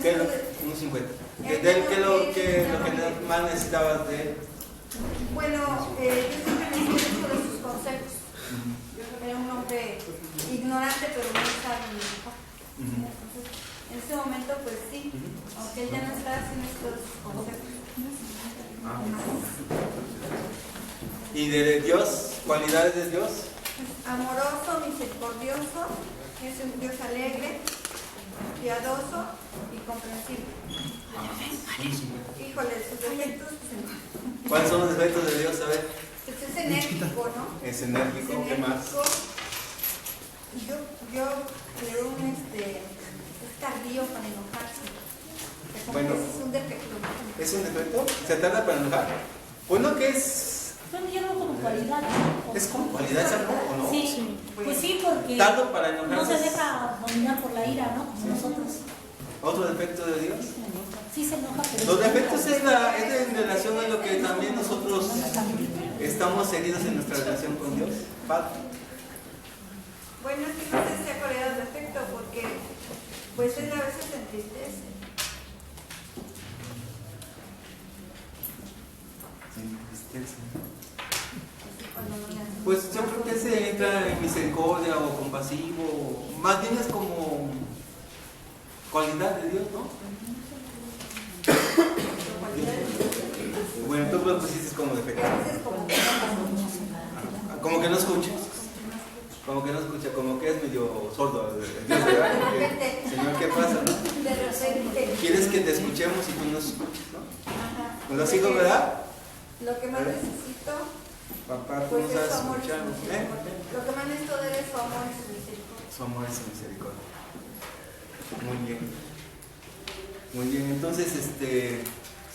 ¿Qué es lo, unos 50? ¿Qué es lo que más necesitabas de él? Bueno, yo siempre me hice por sus consejos. Era un hombre ignorante, pero muy sabio. Entonces, en ese momento, pues sí, aunque él ya no está haciendo estos consejos. ¿Y de Dios? ¿Cualidades de Dios? Amoroso, misericordioso, es un Dios alegre, piadoso y comprensivo. Híjole, sus defectos. ¿Cuáles son los defectos de Dios? A ver. Pues es enérgico, ¿no? Es enérgico, ¿qué más? Yo le veo es tardío para enojarse. Bueno, es un defecto. ¿Es un defecto? ¿Se tarda para enojar? Bueno, ¿qué es? Yo entiendo como cualidad. ¿Es como cualidad o no? Sí, pues sí, porque ¿Tardo para enojarse? no se deja dominar por la ira, ¿no? Como nosotros. ¿Otro defecto de Dios? Sí se enoja, pero... Los defectos es en relación a lo que también nosotros estamos heridos en nuestra relación con Dios. Padre. Bueno, es que no sé si cuál era el defecto, porque pues él a veces se entristece. Pues yo creo que se entra en misericordia o compasivo, más bien es como cualidad de Dios, ¿no? Bueno, tú lo pusiste como defecto. Como que no escucha. Como que no escucha, como que es medio sordo. Dios, ¿verdad? Señor, ¿qué pasa? ¿Quieres que te escuchemos y tú no escuches, no? Con los hijos, ¿verdad? Lo que más necesito, papá, tú pues nos es has su amor y su escuchado. misericordia. Lo que más necesito de él es su amor y su misericordia. Su amor y su misericordia. Muy bien. Muy bien, entonces,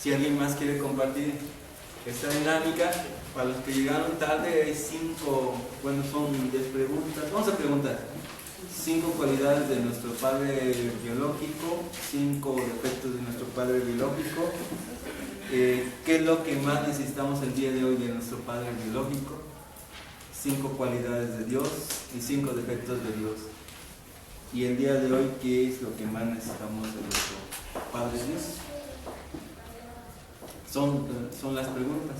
si alguien más quiere compartir esta dinámica, para los que llegaron tarde hay 5, bueno, son 10 preguntas. Vamos a preguntar 5 cualidades de nuestro padre biológico, 5 defectos de nuestro padre biológico. ¿Qué es lo que más necesitamos el día de hoy de nuestro padre biológico? 5 cualidades de Dios y 5 defectos de Dios. Y el día de hoy, ¿qué es lo que más necesitamos de nuestro Padre Dios? Son las preguntas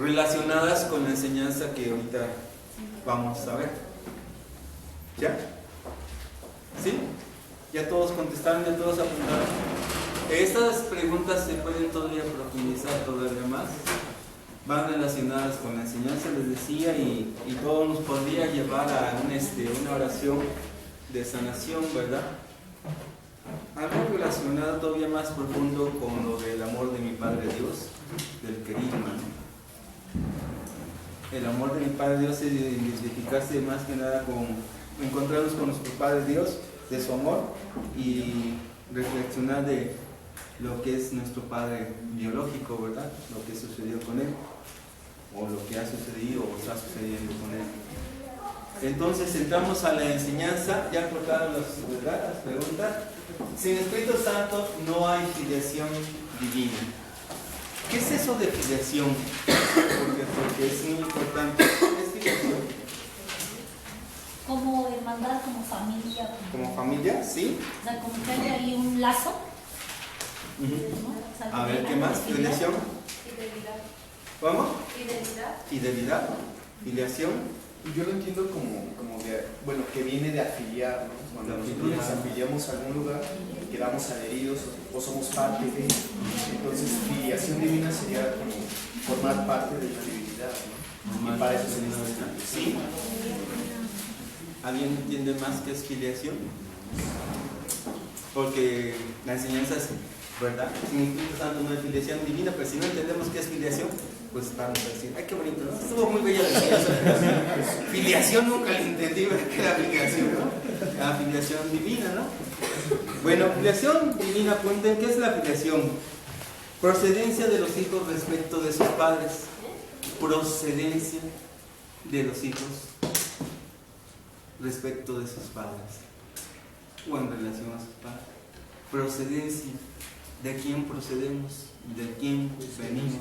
relacionadas con la enseñanza que ahorita vamos a ver. ¿Ya? ¿Sí? ¿Ya todos contestaron? ¿Ya todos apuntaron? Estas preguntas se pueden todavía profundizar todavía más. Van relacionadas con la enseñanza, les decía, y todo nos podría llevar a una oración de sanación, ¿verdad? Algo relacionado todavía más profundo con lo del amor de mi Padre Dios, del querigma, ¿no? El amor de mi Padre Dios es identificarse más que nada con encontrarnos con nuestro Padre Dios, de su amor, y reflexionar de lo que es nuestro Padre biológico, ¿verdad? Lo que sucedió con él, o lo que ha sucedido o está sucediendo con él. Entonces entramos a la enseñanza, ya cortaron las preguntas. Sin Espíritu Santo no hay filiación divina. ¿Qué es eso de filiación? Porque es muy importante. ¿Qué es filiación? Como hermandad, como familia. ¿Como familia? ¿Sí? O sea, como que hay ahí un lazo. Uh-huh. A ver, ¿qué más? ¿Filiación? Fidelidad. ¿Cómo? Fidelidad. Fidelidad. Filiación. Yo lo entiendo como de, bueno, que viene de afiliar, ¿no? Cuando nosotros nos afiliamos a algún lugar, quedamos adheridos o somos parte de. Entonces, filiación divina sería como formar parte de la divinidad, ¿no? Y para eso se necesita. ¿Sí? ¿Alguien entiende más qué es filiación? Porque la enseñanza es, ¿verdad? Sin Espíritu Santo no hay filiación divina, pero si no entendemos qué es filiación, pues vamos a decir, ay, qué bonito, ¿no? Estuvo muy bella la enseñanza. Filiación nunca la entendí, ¿verdad? ¿Qué era filiación, no? La filiación divina, ¿no? Bueno, filiación divina, apunten, ¿qué es la filiación? Procedencia de los hijos respecto de sus padres. Procedencia de los hijos respecto de sus padres, o en relación a sus padres. Procedencia, ¿de quién procedemos? ¿De quién venimos?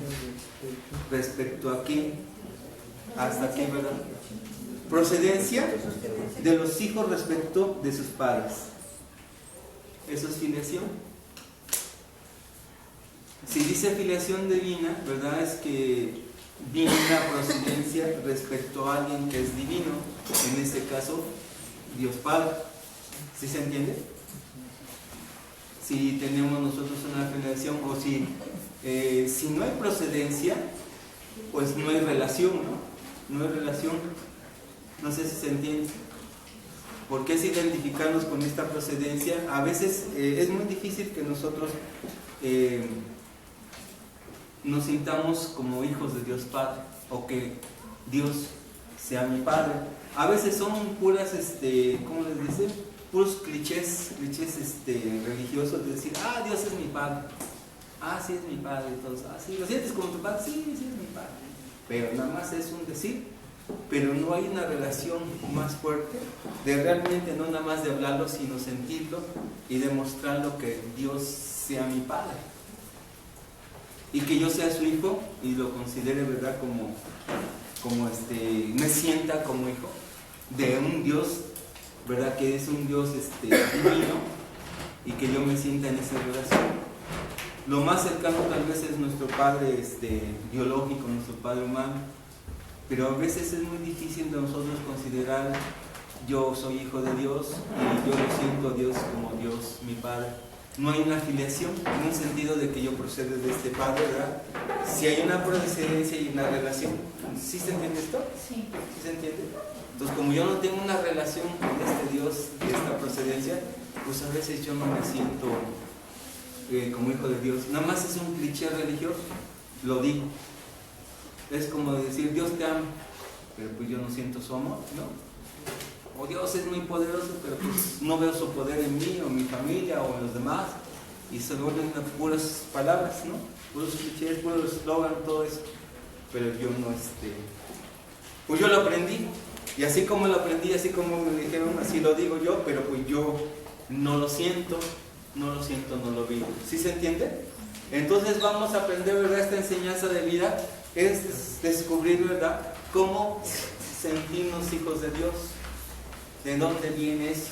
¿Respecto a quién? ¿Hasta aquí, verdad? Procedencia de los hijos respecto de sus padres. Eso es filiación. Si dice filiación divina, ¿verdad? Es que viene una procedencia respecto a alguien que es divino, en este caso, Dios Padre. ¿Sí se entiende? Si tenemos nosotros una filiación, o si no hay procedencia, pues no hay relación, ¿no? No hay relación. No sé si se entiende. ¿Por qué es identificarnos con esta procedencia? A veces es muy difícil que nosotros nos sintamos como hijos de Dios Padre, o que Dios sea mi Padre. A veces son puras, ¿cómo les dicen? Puros clichés religiosos de decir, Dios es mi Padre. Sí es mi Padre. Entonces, ¿sí? ¿Lo sientes como tu Padre? Sí, sí es mi Padre. Pero nada más es un decir, pero no hay una relación más fuerte de realmente no nada más de hablarlo, sino sentirlo y demostrarlo, que Dios sea mi Padre. Y que yo sea su hijo y lo considere, ¿verdad? Como me sienta como hijo de un Dios, ¿verdad? Que es un Dios divino, y que yo me sienta en esa relación. Lo más cercano tal vez es nuestro Padre biológico, nuestro Padre humano, pero a veces es muy difícil de nosotros considerar, yo soy hijo de Dios y yo lo siento a Dios como Dios mi Padre. No hay una filiación en un sentido de que yo procedo de este Padre, ¿verdad? Si hay una procedencia y una relación. ¿Sí se entiende esto? Sí. ¿Sí se entiende? Entonces, como yo no tengo una relación con este Dios de esta procedencia, pues a veces yo no me siento como hijo de Dios. Nada más es un cliché religioso, lo digo. Es como decir, Dios te ama, pero pues yo no siento su amor, ¿no? O Dios es muy poderoso, pero pues no veo su poder en mí, o en mi familia, o en los demás. Y se vuelven puras palabras, ¿no? Puros clichés, puros eslogan, todo eso. Pero yo no, pues yo lo aprendí. Y así como lo aprendí, así como me dijeron, así lo digo yo, pero pues yo no lo siento, no lo vivo. ¿Sí se entiende? Entonces vamos a aprender, ¿verdad? Esta enseñanza de vida es descubrir, ¿verdad?, cómo sentirnos hijos de Dios. ¿De dónde viene eso?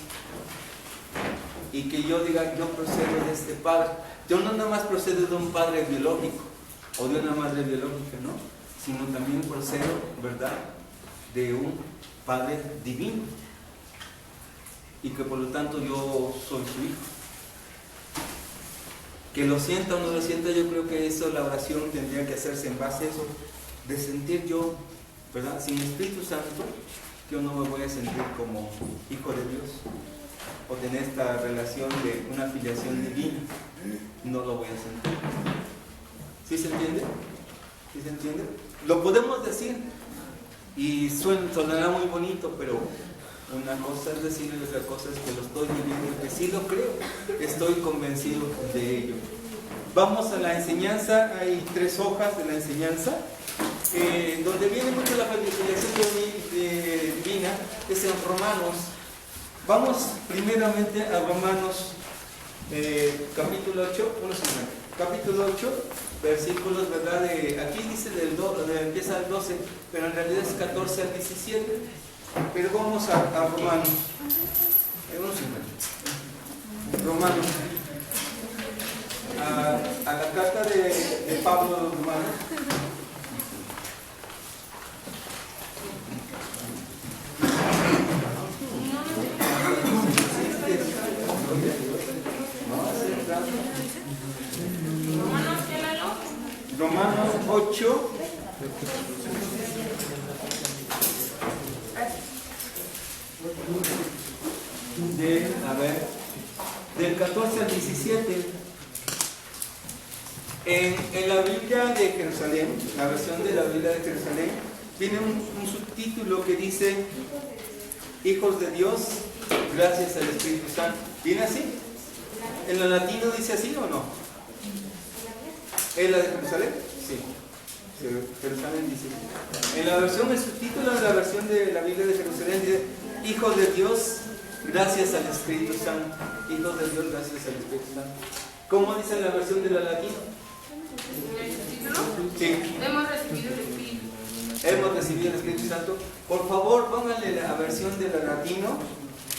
Y que yo diga, yo procedo de este Padre. Yo no nada más procedo de un padre biológico o de una madre biológica, ¿no? Sino también procedo, ¿verdad?, de un Padre divino. Y que por lo tanto yo soy su hijo. Que lo sienta o no lo sienta, yo creo que eso, la oración tendría que hacerse en base a eso, de sentir yo, ¿verdad?, sin Espíritu Santo, yo no me voy a sentir como hijo de Dios, o tener esta relación de una filiación divina, no lo voy a sentir. ¿Sí se entiende? ¿Sí se entiende? Lo podemos decir y sonará muy bonito, pero una cosa es decirlo y otra cosa es que lo estoy viviendo, que sí lo creo, estoy convencido de ello. Vamos a la enseñanza. Hay 3 hojas de la enseñanza. Donde viene mucho la filiación divina es en Romanos. Vamos primeramente a Romanos capítulo 8, capítulo 8, versículos, ¿verdad? Aquí dice empieza el 12, pero en realidad es 14 al 17. Pero vamos a Romanos. Romanos. A la carta de Pablo a los Romanos. Romanos 8. Del 14 al 17. En la Biblia de Jerusalén, la versión de la Biblia de Jerusalén, tiene un subtítulo que dice: hijos de Dios, gracias al Espíritu Santo. ¿Viene así? ¿En lo latino dice así o no? ¿En la de Jerusalén? Sí. Jerusalén dice. En la versión, el subtítulo de la versión de la Biblia de Jerusalén dice: hijos de Dios, gracias al Espíritu Santo. Hijos de Dios, gracias al Espíritu Santo. ¿Cómo dice la versión de la latina? ¿En el subtítulo? Sí. Hemos recibido el Espíritu. Hemos recibido el Espíritu Santo. Por favor, pónganle la versión de la latino.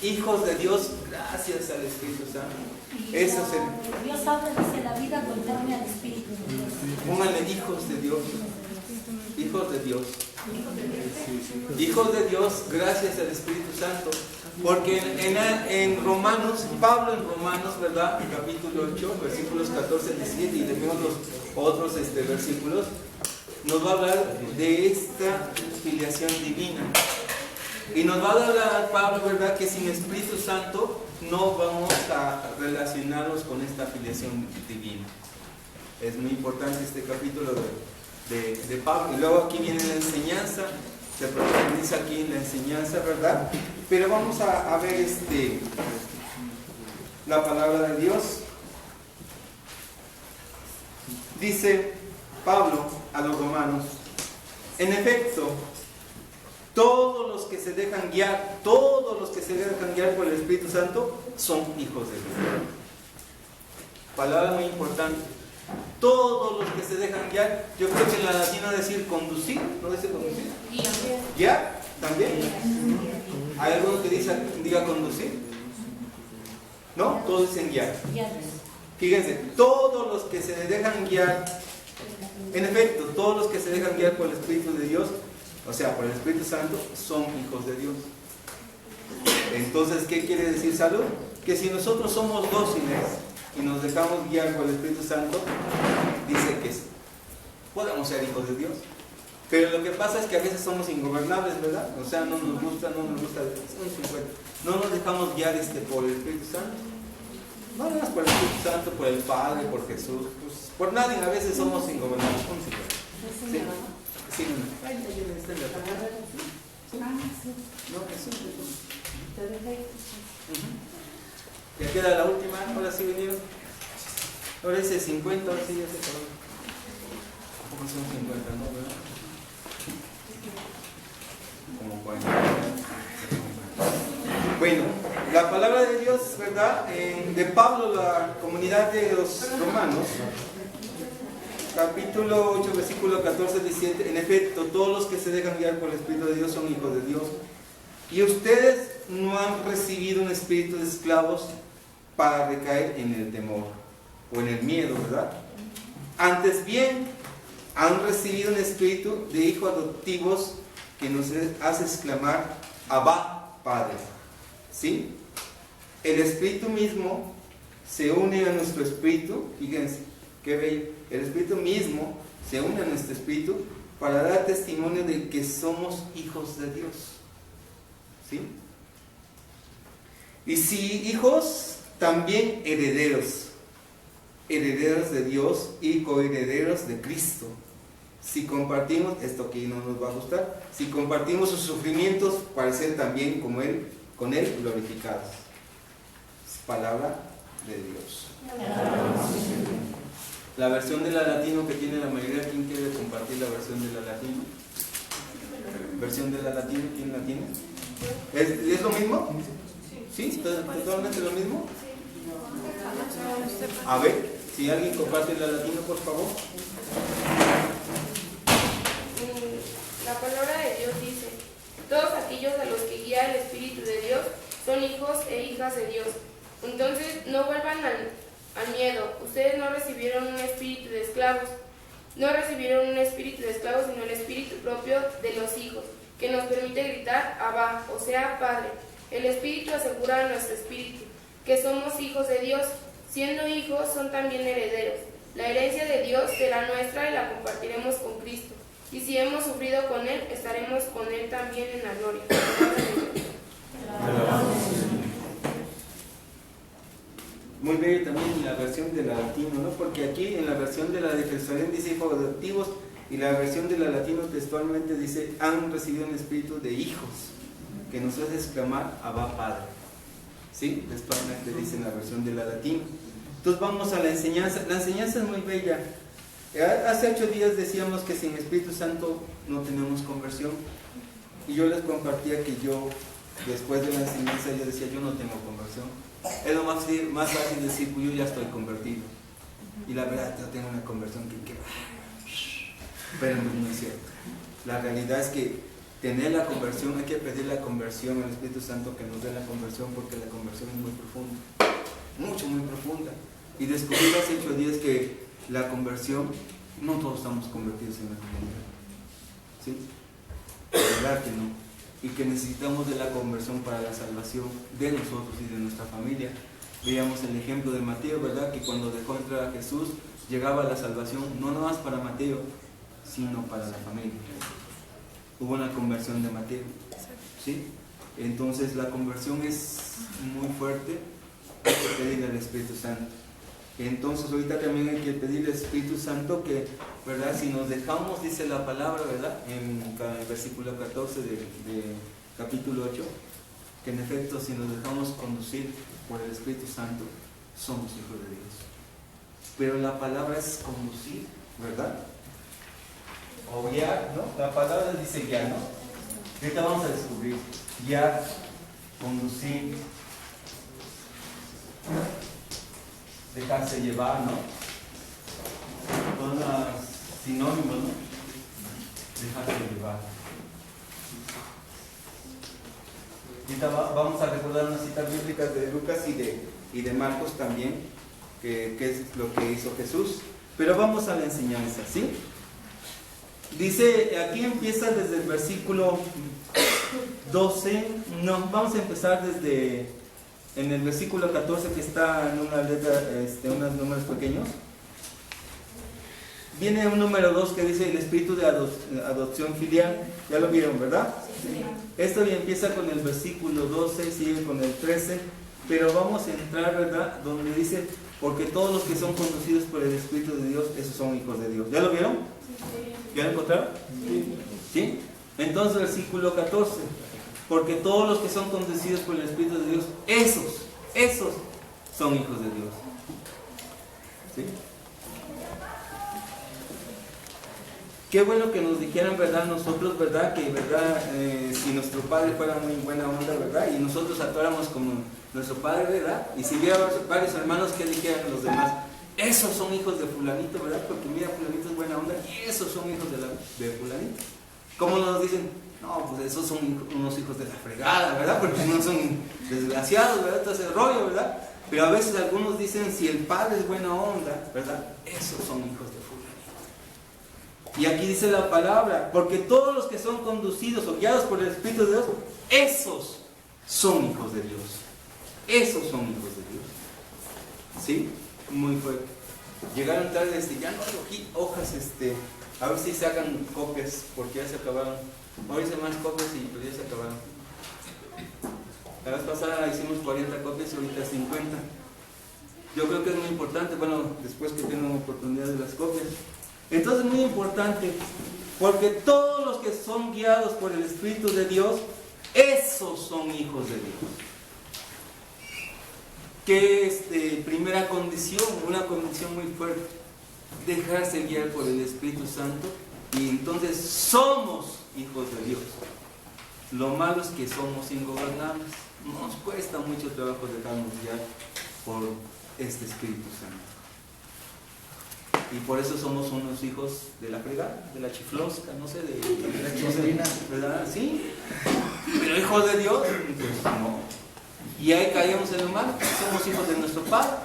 hijos de Dios gracias al Espíritu Santo. Y Eso es Dios habla, dice, la vida conforme al Espíritu de Dios. Pónganle hijos de Dios. Hijos de Dios. Hijos de Dios gracias al Espíritu Santo. Porque en Romanos, Pablo en Romanos, ¿verdad? En capítulo 8, versículos 14 al 17, y tenemos los otros versículos, nos va a hablar de esta filiación divina. Y nos va a hablar Pablo, ¿verdad? Que sin Espíritu Santo no vamos a relacionarnos con esta filiación divina. Es muy importante este capítulo de Pablo. Y luego aquí viene la enseñanza, se profundiza aquí en la enseñanza, ¿verdad? Pero vamos a ver la palabra de Dios. Dice Pablo a los romanos: en efecto, todos los que se dejan guiar por el Espíritu Santo son hijos de Dios. Palabra muy importante. Todos los que se dejan guiar. Yo creo que en la latina decir conducir, ¿no dice conducir? ¿Guiar? ¿También? ¿Hay alguno que diga conducir? ¿No? Todos dicen guiar. Fíjense, todos los que se dejan guiar, en efecto, todos los que se dejan guiar por el Espíritu de Dios, o sea, por el Espíritu Santo, son hijos de Dios. Entonces, ¿qué quiere decir salud? Que si nosotros somos dóciles y nos dejamos guiar por el Espíritu Santo, dice que podemos ser hijos de Dios. Pero lo que pasa es que a veces somos ingobernables, ¿verdad? O sea, no nos gusta, no nos dejamos guiar por el Espíritu Santo. No más por el Espíritu Santo, por el Padre, por Jesús, pues, por nadie. A veces somos ingobernables. ¿Cómo se llama? Sí. Sí, no. Ay, no, Jesús. Ya queda la última, ahora sí vinieron. Ahora ese 50, ahora sí ya se acabó. ¿Cómo son 50, no? ¿Verdad? Como 40. Bueno, la palabra de Dios, ¿verdad? De Pablo, la comunidad de los romanos, capítulo 8, versículo 14, 17. En efecto, todos los que se dejan guiar por el Espíritu de Dios son hijos de Dios. Y ustedes no han recibido un espíritu de esclavos para recaer en el temor o en el miedo, ¿verdad? Antes bien, han recibido un espíritu de hijos adoptivos que nos hace exclamar: Abba, Padre. ¿Sí? El espíritu mismo se une a nuestro espíritu. Fíjense, qué bello. El espíritu mismo se une a nuestro espíritu para dar testimonio de que somos hijos de Dios. ¿Sí? Y si hijos, también herederos, herederos de Dios y coherederos de Cristo. Si compartimos, esto que no nos va a gustar, si compartimos sus sufrimientos para ser también como Él, con Él glorificados. Es palabra de Dios. La versión de la latino que tiene la mayoría, ¿quién quiere compartir la versión de la latino? ¿Versión de la latino? ¿Quién la tiene? ¿Es lo mismo? ¿Sí? ¿Totalmente lo mismo? A ver, si alguien comparte la latino, por favor. La palabra de Dios dice: todos aquellos a los que guía el Espíritu de Dios son hijos e hijas de Dios. Entonces no vuelvan al miedo. Ustedes no recibieron un espíritu de esclavos. No recibieron un espíritu de esclavos, sino el espíritu propio de los hijos, que nos permite gritar Abba, o sea, Padre. El Espíritu asegura a nuestro espíritu que somos hijos de Dios. Siendo hijos, son también herederos. La herencia de Dios será nuestra y la compartiremos con Cristo. Y si hemos sufrido con Él, estaremos con Él también en la gloria. Muy bello también la versión de la latino, ¿no? Porque aquí en la versión de la de Jerusalén dice hijos adoptivos, y la versión de la latino textualmente dice: han recibido un espíritu de hijos que nos hace exclamar Abba, Padre. ¿Sí? Textualmente dice en la versión de la latino. Entonces vamos a la enseñanza. La enseñanza es muy bella. Hace 8 días decíamos que sin Espíritu Santo no tenemos conversión, y yo les compartía que yo, después de la enseñanza, yo decía: yo no tengo conversión. Es lo más fácil decir: pues yo ya estoy convertido, y la verdad yo tengo una conversión que pero no es cierto. La realidad es que tener la conversión, hay que pedir la conversión al Espíritu Santo, que nos dé la conversión, porque la conversión es muy profunda, muy profunda. Y descubrí hace 8 días que la conversión, no todos estamos convertidos en la comunidad, ¿sí? La verdad que no. Y que necesitamos de la conversión para la salvación de nosotros y de nuestra familia. Veíamos el ejemplo de Mateo, ¿verdad? Que cuando dejó entrar a Jesús, llegaba la salvación, no nomás para Mateo, sino para la familia. Hubo una conversión de Mateo, ¿sí? Entonces la conversión es muy fuerte, hay que pedirle al Espíritu Santo. Entonces ahorita también hay que pedirle al Espíritu Santo que, ¿verdad? Si nos dejamos, dice la palabra, ¿verdad? En el versículo 14 de capítulo 8, que en efecto si nos dejamos conducir por el Espíritu Santo, somos hijos de Dios. Pero la palabra es conducir, ¿verdad? O guiar, ¿no? La palabra dice guiar, ¿no? Ahorita vamos a descubrir guiar, conducir, dejarse llevar, ¿no? Son sinónimos, ¿no? Dejarse llevar. Ahorita vamos a recordar unas citas bíblicas de Lucas y de Marcos también, que es lo que hizo Jesús. Pero vamos a la enseñanza, ¿sí? Dice, aquí empieza desde el versículo 12, no, vamos a empezar desde en el versículo 14, que está en una letra, unos números pequeños. Viene un número 2 que dice el espíritu de adopción filial. Ya lo vieron, ¿verdad? Sí. Esto ya empieza con el versículo 12, sigue con el 13, pero vamos a entrar, ¿verdad? Donde dice, porque todos los que son conducidos por el Espíritu de Dios, esos son hijos de Dios. ¿Ya lo vieron? ¿Ya lo encontraron? ¿Sí? Entonces, versículo 14, porque todos los que son conducidos por el Espíritu de Dios, esos son hijos de Dios. ¿Sí? Qué bueno que nos dijeran, ¿verdad? Nosotros, ¿verdad? Que, ¿verdad? Si nuestro padre fuera muy buena onda, ¿verdad? Y nosotros actuáramos como nuestro padre, ¿verdad? Y si hubiera varios hermanos, ¿qué dijeran los demás? Esos son hijos de fulanito, ¿verdad? Porque mira, fulanito es buena onda y esos son hijos de fulanito. ¿Cómo nos dicen? No, pues esos son unos hijos de la fregada, ¿verdad? Porque no son desgraciados, ¿verdad? Todo ese rollo, ¿verdad? Pero a veces algunos dicen, si el padre es buena onda, ¿verdad? Esos son hijos de fulanito. Y aquí dice la palabra, porque todos los que son conducidos o guiados por el Espíritu de Dios, esos son hijos de Dios. Esos son hijos de Dios. ¿Sí? Muy fuerte. Llegaron tarde, ya no hay hojas, a ver si sacan copias, porque ya se acabaron. Hoy hice más copias y pues ya se acabaron. La vez pasada hicimos 40 copias y ahorita 50. Yo creo que es muy importante, bueno, después que tengan oportunidad de las copias. Entonces es muy importante, porque todos los que son guiados por el Espíritu de Dios, esos son hijos de Dios. Que primera condición, una condición muy fuerte, dejarse guiar por el Espíritu Santo, y entonces somos hijos de Dios. Lo malo es que somos ingobernables, nos cuesta mucho trabajo dejarnos guiar por este Espíritu Santo. Y por eso somos unos hijos de la fregada, de la chiflosca, no sé, de la chiflina, ¿verdad? Sí, pero hijos de Dios, pues no. Y ahí caemos en lo malo, somos hijos de nuestro Padre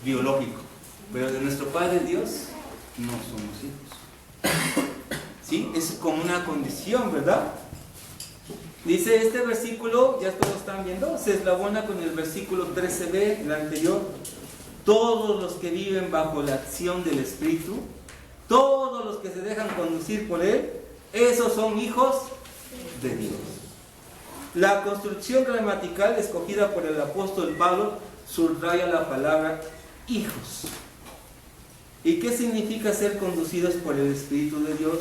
biológico, pero de nuestro Padre Dios no somos hijos. ¿Sí? Es como una condición, ¿verdad? Dice este versículo, ya todos están viendo, se eslabona con el versículo 13b, el anterior. Todos los que viven bajo la acción del Espíritu, todos los que se dejan conducir por Él, esos son hijos de Dios. La construcción gramatical escogida por el apóstol Pablo subraya la palabra hijos. ¿Y qué significa ser conducidos por el Espíritu de Dios?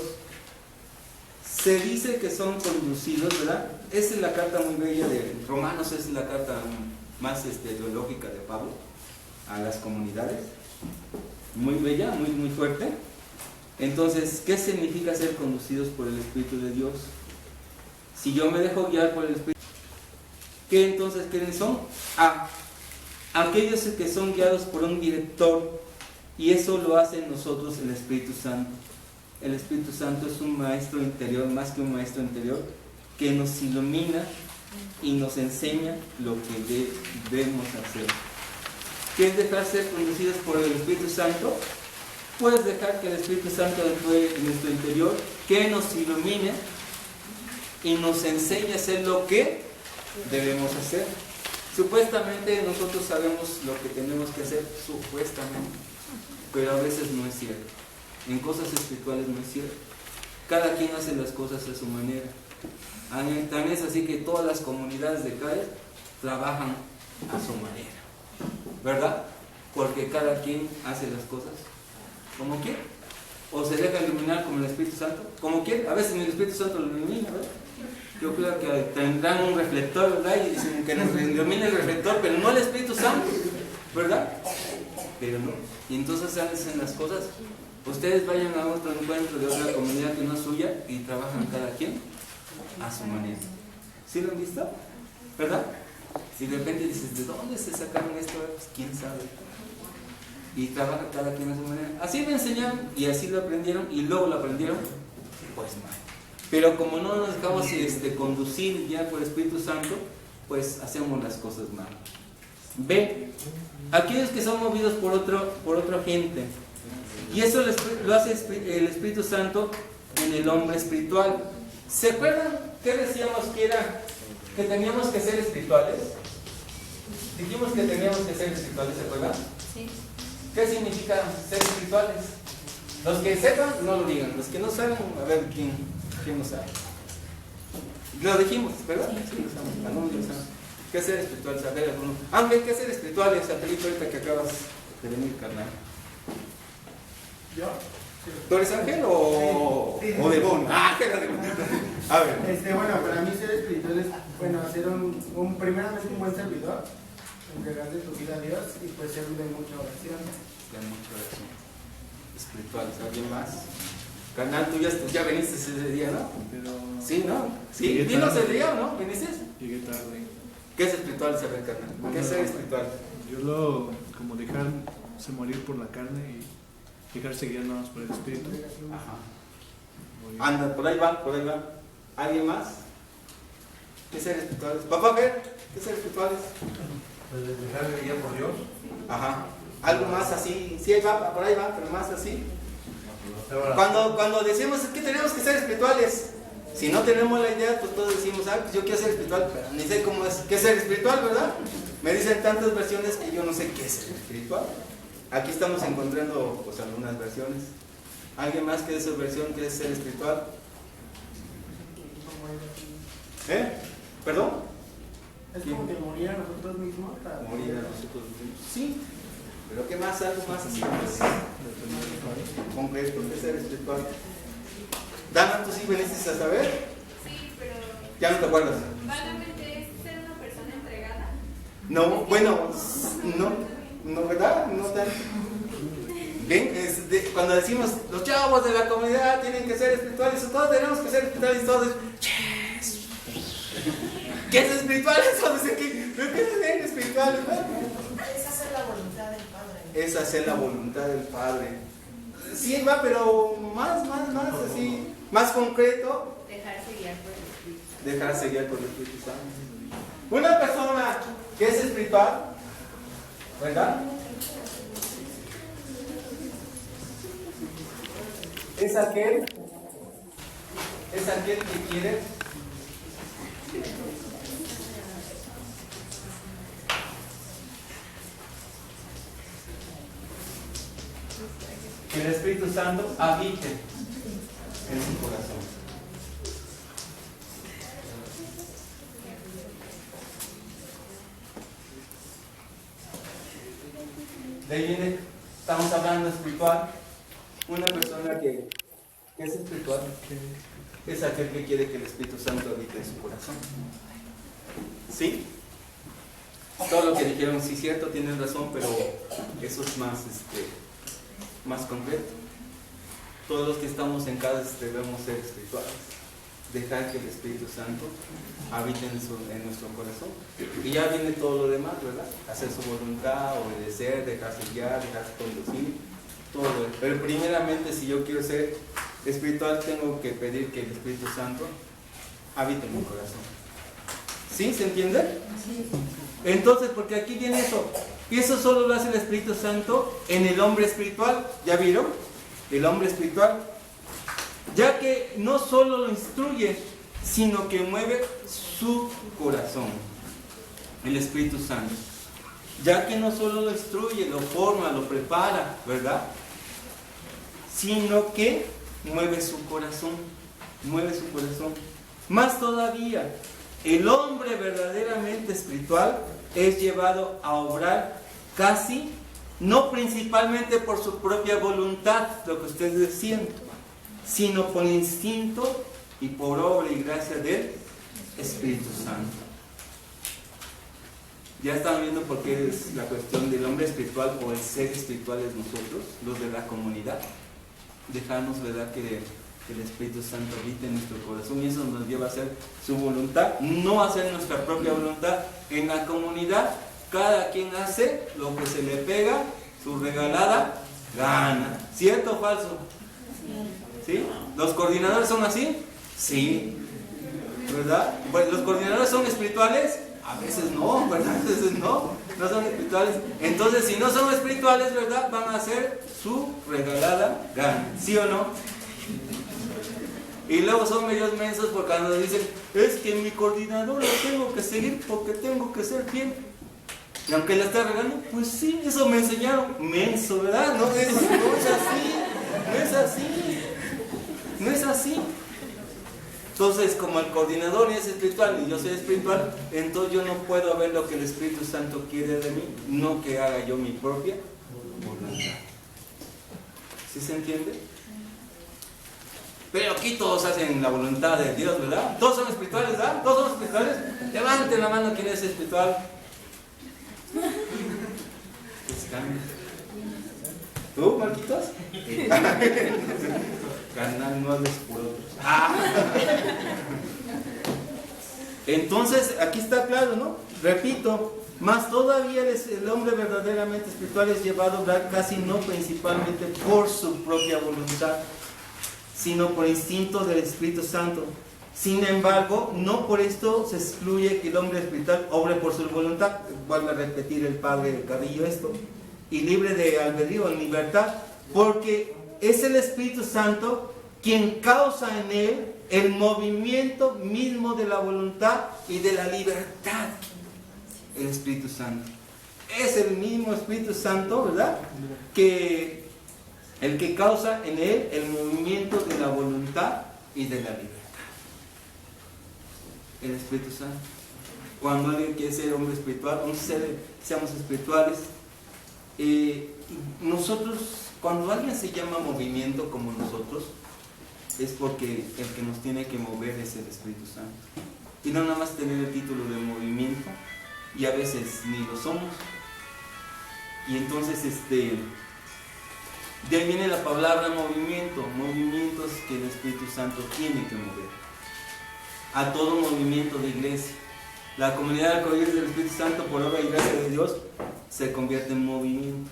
Se dice que son conducidos, ¿verdad? Esa es la carta muy bella de Romanos, es la carta más teológica de Pablo a las comunidades, muy bella, muy fuerte. Entonces, ¿qué significa ser conducidos por el Espíritu de Dios? Si yo me dejo guiar por el Espíritu, ¿qué entonces quiénes son? Aquellos que son guiados por un director, y eso lo hace en nosotros el Espíritu Santo. El Espíritu Santo es un maestro interior, más que un maestro interior, que nos ilumina y nos enseña lo que debemos hacer. ¿Qué es dejar ser conducidos por el Espíritu Santo? Puedes dejar que el Espíritu Santo actúe en nuestro interior, que nos ilumine y nos enseñe a hacer lo que debemos hacer. Supuestamente nosotros sabemos lo que tenemos que hacer, supuestamente, pero a veces no es cierto. En cosas espirituales no es cierto. Cada quien hace las cosas a su manera. También es así que todas las comunidades de CAE trabajan a su manera, ¿verdad? Porque cada quien hace las cosas como quiere, o se deja iluminar como el Espíritu Santo, como quiere. A veces el Espíritu Santo lo ilumina, ¿verdad? Yo creo que tendrán un reflector, ¿verdad? Y dicen que nos ilumine el reflector, pero no el Espíritu Santo, ¿verdad? Pero no. Y entonces hacen las cosas. Ustedes vayan a otro encuentro de otra comunidad que no es suya y trabajan cada quien a su manera. ¿Sí lo han visto? ¿Verdad? Si de repente dices, ¿de dónde se sacaron esto? Pues quién sabe. Y trabaja cada quien a su manera. Así lo enseñaron y así lo aprendieron y luego lo aprendieron, pues mal. Pero como no nos dejamos conducir ya por el Espíritu Santo, pues hacemos las cosas mal. B. Aquellos que son movidos por otra gente. Y eso lo hace el Espíritu Santo en el hombre espiritual. ¿Se acuerdan qué decíamos que teníamos que ser espirituales? Dijimos que teníamos que ser espirituales, ¿se acuerdan? Sí. ¿Qué significa ser espirituales? Los que sepan, no lo digan. Los que no saben, a ver quién no sabe. Lo dijimos, ¿verdad? Sí, lo sabemos. Algunos lo saben. ¿Qué es ser espiritual? Saber alguno. Ángel, ¿qué es ser espiritual? Satelito, ahorita que acabas de venir, carnal. ¿Yo? ¿Tú eres Ángel o de Bon? Ah, a ver. Bueno, para mí ser espiritual es, ser primeramente un buen servidor, entregarle tu vida a Dios y pues ser de mucha oración. De mucha oración. Espiritual, ¿alguien más? Carnal, tú ya viniste ese día, ¿no? Pero Sí, ¿no? Sí, dinos el día, ¿no? ¿Viniste? llegué tarde. ¿Qué es espiritual, saber, carnal? ¿Qué es ser espiritual? Yo como dejarse morir por la carne y dejarse guiar nada más por el Espíritu. Ajá. Anda, por ahí va. ¿Alguien más? ¿Qué es ser espirituales? Papá, ver, ¿qué es ser espirituales? Pues dejarme guiar por Dios. Ajá. Algo más así, sí, por ahí va, pero más así. Ahora, Cuando decimos que tenemos que ser espirituales, si no tenemos la idea, pues todos decimos, pues yo quiero ser espiritual, pero ni sé cómo es, qué es ser espiritual, ¿verdad? Me dicen tantas versiones que yo no sé qué es ser espiritual. Aquí estamos encontrando pues algunas versiones. ¿Alguien más que de esa versión que es ser espiritual? ¿Perdón? Es como que morir a nosotros mismos para Morir a nosotros mismos. Sí, pero ¿qué más? Algo más así, pues, concreto, ¿qué es ser espiritual? Dana, ¿tú sí viniste a saber? Sí, pero ¿Ya no te acuerdas? vagamente es ser una persona entregada. No, bueno, no, ¿verdad? No tan. Bien, cuando decimos los chavos de la comunidad tienen que ser espirituales, todos tenemos que ser espirituales, todos. Yes. ¿Qué es espiritual? Eso dice que ¿qué es ser espiritual? es hacer la voluntad del Padre. Es hacer la voluntad del Padre. Sí, va, pero más así, más concreto. Dejarse guiar por el Espíritu. Dejarse guiar por el Espíritu Santo. Una persona que es espiritual, ¿verdad? Es aquel que quiere que el Espíritu Santo habite en su corazón. De ahí viene, estamos hablando espiritual. Una persona que es espiritual es aquel que quiere que el Espíritu Santo habite en su corazón. ¿Sí? Todo lo que dijeron, sí, cierto, tienen razón, pero eso es más concreto. Todos los que estamos en casa debemos ser espirituales. Dejar que el Espíritu Santo habite en nuestro corazón. Y ya viene todo lo demás, ¿verdad? Hacer su voluntad, obedecer, dejarse guiar, dejarse conducir, todo. Pero primeramente, si yo quiero ser espiritual, tengo que pedir que el Espíritu Santo habita en mi corazón. ¿Sí? ¿Se entiende? Entonces, porque aquí viene eso. Y eso solo lo hace el Espíritu Santo en el hombre espiritual. ¿Ya vieron? El hombre espiritual. Ya que no solo lo instruye, sino que mueve su corazón. El Espíritu Santo. Ya que no solo lo instruye, lo forma, lo prepara, ¿verdad? Sino que mueve su corazón. Mueve su corazón. Más todavía, el hombre verdaderamente espiritual es llevado a obrar casi, no principalmente por su propia voluntad, lo que ustedes decían, sino por instinto y por obra y gracia del Espíritu Santo. Ya están viendo por qué es la cuestión del hombre espiritual o el ser espiritual es nosotros, los de la comunidad. Dejarnos, ¿verdad?, que el Espíritu Santo habite en nuestro corazón y eso nos lleva a hacer su voluntad, no hacer nuestra propia voluntad. En la comunidad, cada quien hace lo que se le pega, su regalada gana. ¿Cierto o falso? ¿Sí? ¿Los coordinadores son así? Sí. ¿Verdad? Pues los coordinadores son espirituales. A veces no, ¿verdad? A veces no son espirituales. Entonces, si no son espirituales, ¿verdad?, van a hacer su regalada gana. ¿Sí o no? Y luego son medios mensos porque cuando dicen, es que mi coordinador lo tengo que seguir porque tengo que ser fiel. Y aunque la esté regando, pues sí, eso me enseñaron. Menso, ¿verdad? No es así. No es así. No es así. Entonces, como el coordinador es espiritual y yo soy espiritual, entonces yo no puedo ver lo que el Espíritu Santo quiere de mí, no que haga yo mi propia voluntad. ¿Sí se entiende? Pero aquí todos hacen la voluntad de Dios, ¿verdad? Todos son espirituales, ¿verdad? Todos son espirituales. Levanten la mano quien es espiritual. ¿Tú, Marquitos? Carnal, no hables por otros. Entonces, aquí está claro, ¿no? Repito, más todavía el hombre verdaderamente espiritual es llevado a obrar casi no principalmente por su propia voluntad, sino por instinto del Espíritu Santo. Sin embargo, no por esto se excluye que el hombre espiritual obre por su voluntad, vuelve a repetir el padre Carrillo esto, y libre de albedrío, en libertad, porque es el Espíritu Santo quien causa en él el movimiento mismo de la voluntad y de la libertad. El Espíritu Santo. Es el mismo Espíritu Santo, ¿verdad?, que el que causa en él el movimiento de la voluntad y de la libertad. El Espíritu Santo. Cuando alguien quiere ser hombre espiritual, seamos espirituales. Nosotros, cuando alguien se llama movimiento como nosotros, es porque el que nos tiene que mover es el Espíritu Santo. Y no nada más tener el título de movimiento, y a veces ni lo somos. Y entonces, de ahí viene la palabra movimiento, movimientos que el Espíritu Santo tiene que mover. A todo movimiento de iglesia. La comunidad de arcoíris del Espíritu Santo, por obra y gracia de Dios, se convierte en movimiento.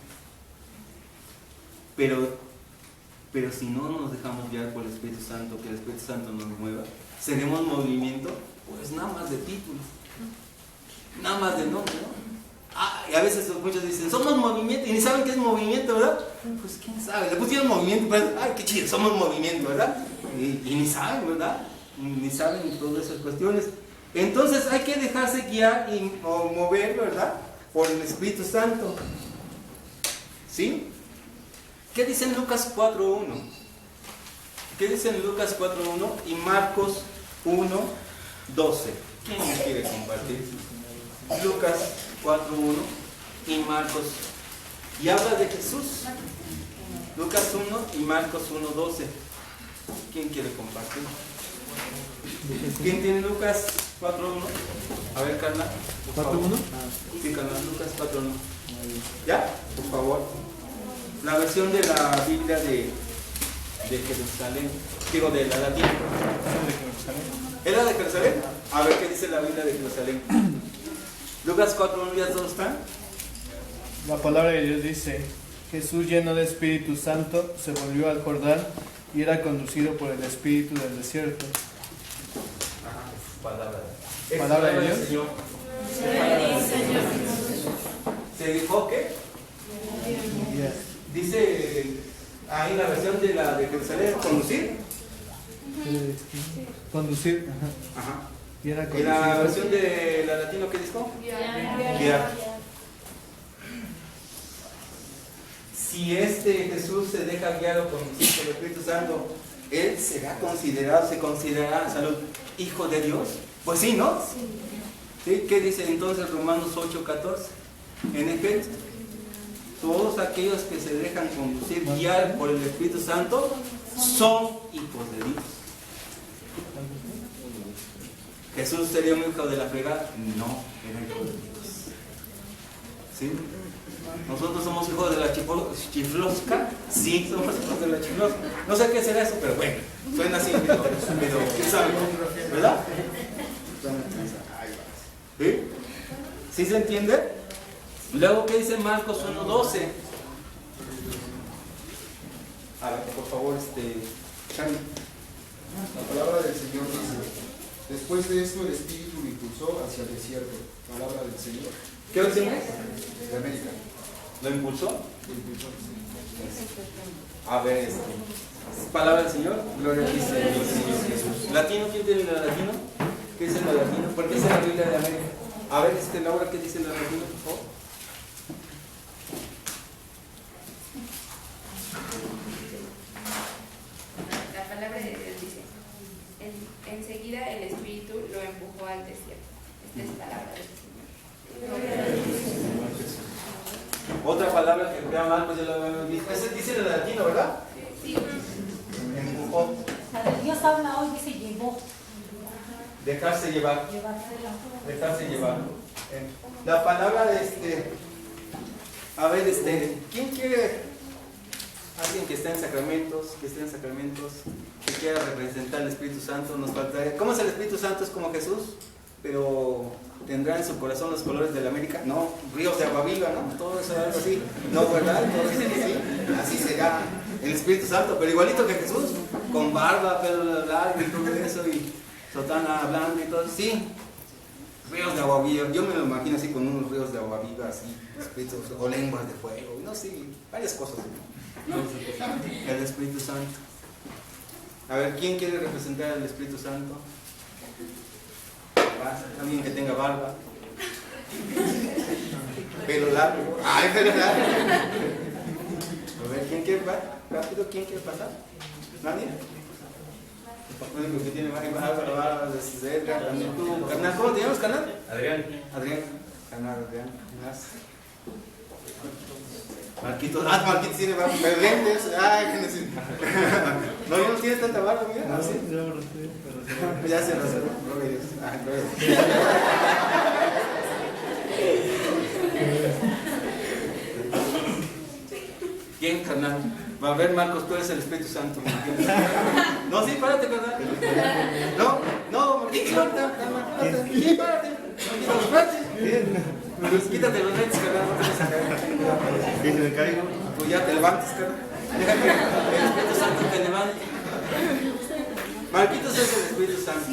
Pero si no nos dejamos guiar por el Espíritu Santo, que el Espíritu Santo nos mueva, seremos movimiento, pues nada más de título, nada más de nombre, ¿no? Y a veces muchos dicen, somos movimiento, y ni saben qué es movimiento, ¿verdad? Pues quién sabe, le pusieron movimiento, pero ay, qué chido, somos movimiento, ¿verdad? Y ni saben, ¿verdad? Ni saben todas esas cuestiones. Entonces hay que dejarse guiar o mover, ¿verdad?, por el Espíritu Santo. ¿Sí? ¿Qué dice en Lucas 4.1? ¿Qué dice en Lucas 4.1 y Marcos 1.12? ¿Quién me quiere compartir? Lucas 4.1 y Marcos. Y habla de Jesús. Lucas 1 y Marcos 1.12. ¿Quién quiere compartir? ¿Quién tiene Lucas 4.1? A ver, Carla. ¿4.1? Sí, Carla, Lucas 4.1. ¿Ya? Por favor. La versión de la Biblia de Jerusalén. Digo, de la latina. ¿Es la de Jerusalén? A ver qué dice la Biblia de Jerusalén. Lucas 4.1, ¿ya todos están? La palabra de Dios dice: Jesús, lleno de Espíritu Santo, se volvió al Jordán y era conducido por el Espíritu del desierto. palabra. Palabra de Dios. Señor. ¿Se dijo qué? Dice ahí la versión de la de Jerusalén, conducir. Conducir. Ajá. Y era ¿Y la versión de la latino qué dijo? Guiar. Si Jesús se deja guiar o conducir por el Espíritu Santo, ¿él se considerará, salud, hijo de Dios? Pues sí, ¿no? ¿Sí? ¿Qué dice entonces Romanos 8:14? En efecto, todos aquellos que se dejan conducir, guiar por el Espíritu Santo, son hijos de Dios. ¿Jesús sería un hijo de la fregada? No, era hijo de Dios. ¿Sí? ¿Nosotros somos hijos de la chiflosca? Sí, somos hijos de la chiflosca. No sé qué será eso, pero bueno, suena así, pero ¿quién sabe? ¿Verdad? ¿Sí? ¿Sí se entiende? Luego, ¿qué dice Marcos 1:12? A ver, por favor, Charlie. La palabra del Señor dice: después de esto el Espíritu lo impulsó hacia el desierto. Palabra del Señor. ¿Qué versión es? De América. ¿Lo impulsó? Lo impulsó. A ver, palabra del Señor. Gloria a ti, Señor Jesús. ¿Latino? ¿Quién tiene la latino? ¿Qué dice la latino? ¿Por qué dice la Biblia de América? A ver, Laura, ¿qué dice la latino, por favor? La palabra de Dios dice: enseguida el Espíritu lo empujó al desierto. Esta es palabra del Señor. Otra palabra que vea Marcos, ya lo habíamos visto. Ese dice el latino, ¿verdad? Sí. Empujó. La de Dios habla hoy, dice llevó. Dejarse llevar. Dejarse llevar. La palabra de a ver, ¿quién quiere? Alguien que esté en sacramentos, que quiera representar al Espíritu Santo, nos falta. ¿Cómo es el Espíritu Santo? Es como Jesús, pero tendrá en su corazón los colores de la América. No, ríos de agua viva, ¿no? Todo eso, algo así. No, ¿verdad? Todo eso así será el Espíritu Santo, pero igualito que Jesús, con barba, pelo largo y todo eso, y sotana blanca y todo. Sí, ríos de agua viva. Yo me lo imagino así con unos ríos de agua viva, así, espíritus, o lenguas de fuego, no sé, varias cosas. El Espíritu Santo. A ver, ¿quién quiere representar al Espíritu Santo? Alguien que tenga barba, pelo largo. Ay, pelo largo. A ver, ¿quién quiere pasar? Rápido, ¿quién quiere pasar? ¿Nadie? El único que tiene barba es Edgar, también tú. Carnal, ¿cómo te llamas, carnal? Adrián. Carnal Adrián. Marquitos, Marquitos tiene barba, pero lentes. Ay, qué necesidad. No, yo no tiene tanta barba, mira. No, ¿sí? yo lo sé, pero Ya se lo sé. ¿Quién, carnal? Va a ver, Marcos, tú eres el Espíritu Santo. No, sí, párate, carnal. No, Marquitos, párate. Sí, párate. Quítate los lentes, carnal. ¿y si me caigo? Pues ya te levantes, carnal. Déjame que el Espíritu Santo te levante. Marquitos es el Espíritu Santo.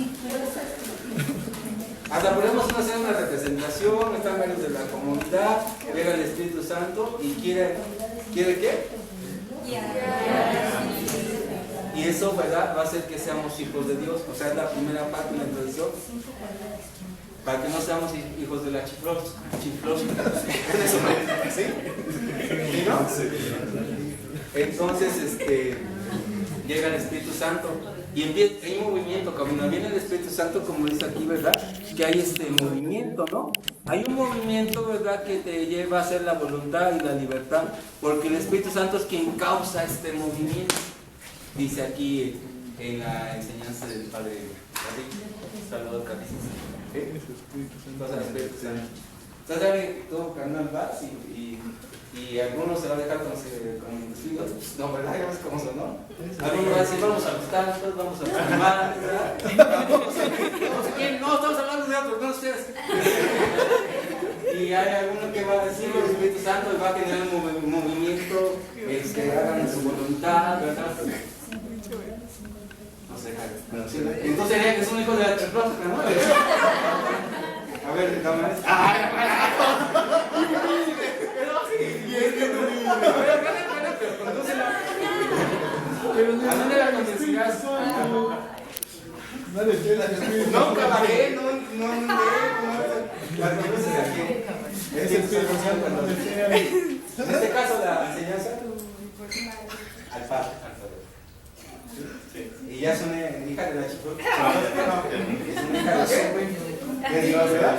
Hasta podemos hacer una representación, están varios de la comunidad, llega el Espíritu Santo y quiere ¿qué? Y eso, ¿verdad? Va a hacer que seamos hijos de Dios. O sea, es la primera parte de la introducción. Para que no seamos hijos de la chiflosca. ¿Eso no? ¿Sí? ¿Sí, no? Entonces, llega el Espíritu Santo y empieza, hay un movimiento, cuando viene el Espíritu Santo, como dice aquí, ¿verdad? Que hay movimiento, ¿no? Hay un movimiento, ¿verdad? Que te lleva a hacer la voluntad y la libertad, porque el Espíritu Santo es quien causa este movimiento. Dice aquí en la enseñanza del Padre Salvador Carrizas. Entonces el Espíritu Santo. Entonces, tú, carnal, vas y algunos se va a dejar con vestidos. No, ¿verdad? Ya ves cómo son, ¿no? Algunos van a decir, vamos a gustar, después vamos a fumar, ¿verdad? No, estamos hablando de otros, no ustedes. Y hay alguno que va a decir el Espíritu Santo y va a generar un movimiento que hagan su voluntad, ¿verdad? No se deja. Bueno, sí, entonces sería que es un hijo de la trifásica, ¿no? A ver, dame. Pero condúcela. ¿A dónde la conducirás? Nunca bajé, no, la conduces aquí. En este caso, la enseñanza al padre. Y ya es una hija de la chica. Es una hija de Dios, ¿verdad?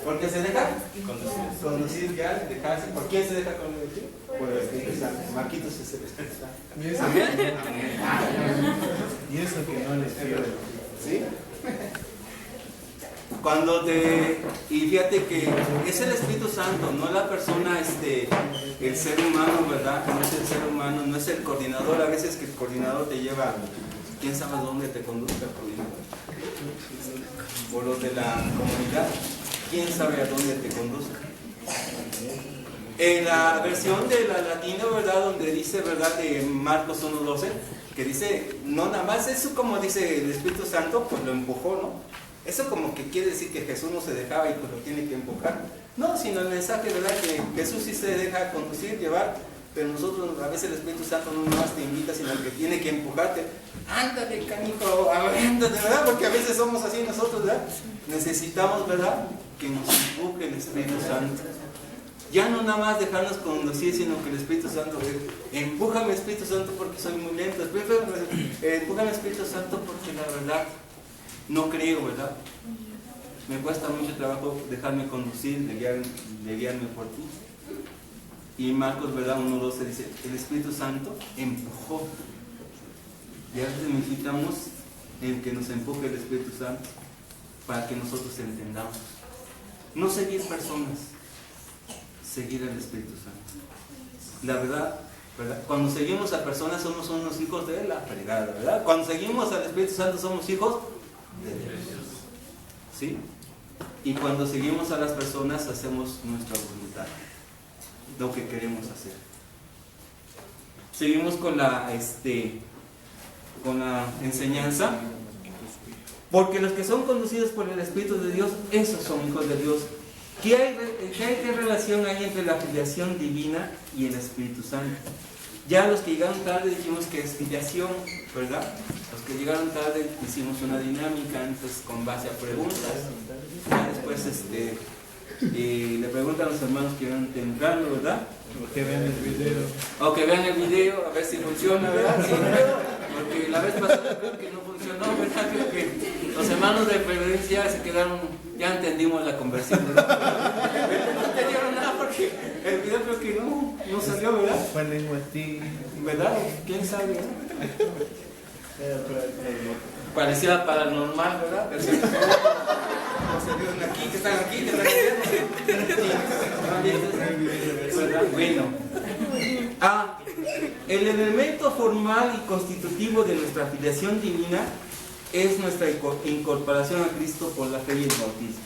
Porque se deja conducir ya, dejarse. ¿Por quién se deja conducir? Por el Espíritu Santo. Marquitos es el Espíritu Santo. Y eso que no les quiero. ¿Sí? Y fíjate que es el Espíritu Santo, no la persona, el ser humano, ¿verdad? No es el ser humano, no es el coordinador. A veces que el coordinador te lleva, quién sabe dónde te conduzca el coordinador. O los de la comunidad, quién sabe a dónde te conduzca. En la versión de la latina, ¿verdad? Donde dice, ¿verdad? De Marcos 1:12, que dice, no nada más, eso como dice el Espíritu Santo, pues lo empujó, ¿no? Eso como que quiere decir que Jesús no se dejaba y pues lo tiene que empujar. No, sino el mensaje, ¿verdad? Que Jesús sí se deja conducir, llevar, pero nosotros, a veces el Espíritu Santo no más te invita, sino que tiene que empujarte. Ándale, canijo, ándale, ¿verdad? Porque a veces somos así nosotros, ¿verdad? Necesitamos, ¿verdad? Que nos empuje el Espíritu Santo. Ya no nada más dejarnos conducir, sino que el Espíritu Santo, empújame Espíritu Santo porque soy muy lento, empújame Espíritu Santo porque la verdad no creo, ¿verdad? Me cuesta mucho trabajo dejarme conducir, de guiarme por ti. Y Marcos, ¿verdad? 1:12 dice, el Espíritu Santo empujó. Y a veces necesitamos el que nos empuje el Espíritu Santo para que nosotros entendamos. No seguir personas, seguir al Espíritu Santo. La verdad, ¿verdad? Cuando seguimos a personas somos unos hijos de la fregada, ¿verdad? Cuando seguimos al Espíritu Santo somos hijos de Dios. ¿Sí? Y cuando seguimos a las personas hacemos nuestra voluntad, lo que queremos hacer. Seguimos con la enseñanza. Porque los que son conducidos por el Espíritu de Dios, esos son hijos de Dios. ¿Qué relación hay entre la filiación divina y el Espíritu Santo? Ya los que llegaron tarde dijimos que es filiación, ¿verdad? Los que llegaron tarde hicimos una dinámica antes con base a preguntas. Ya después le preguntan a los hermanos que van temprano, ¿verdad? O que vean el video. O que vean el video, a ver si funciona, ¿verdad? Sí, porque la vez pasada creo que no funcionó, ¿verdad? Creo que los hermanos de preferencia se quedaron, ya entendimos la conversión. No entendieron nada porque el video creo que no salió, ¿verdad? Fue lengua a ti. ¿Verdad? ¿Quién sabe? Parecía paranormal, ¿verdad? Aquí, que están aquí, que están aquí. Bueno. El elemento formal y constitutivo de nuestra filiación divina es nuestra incorporación a Cristo por la fe y el bautismo.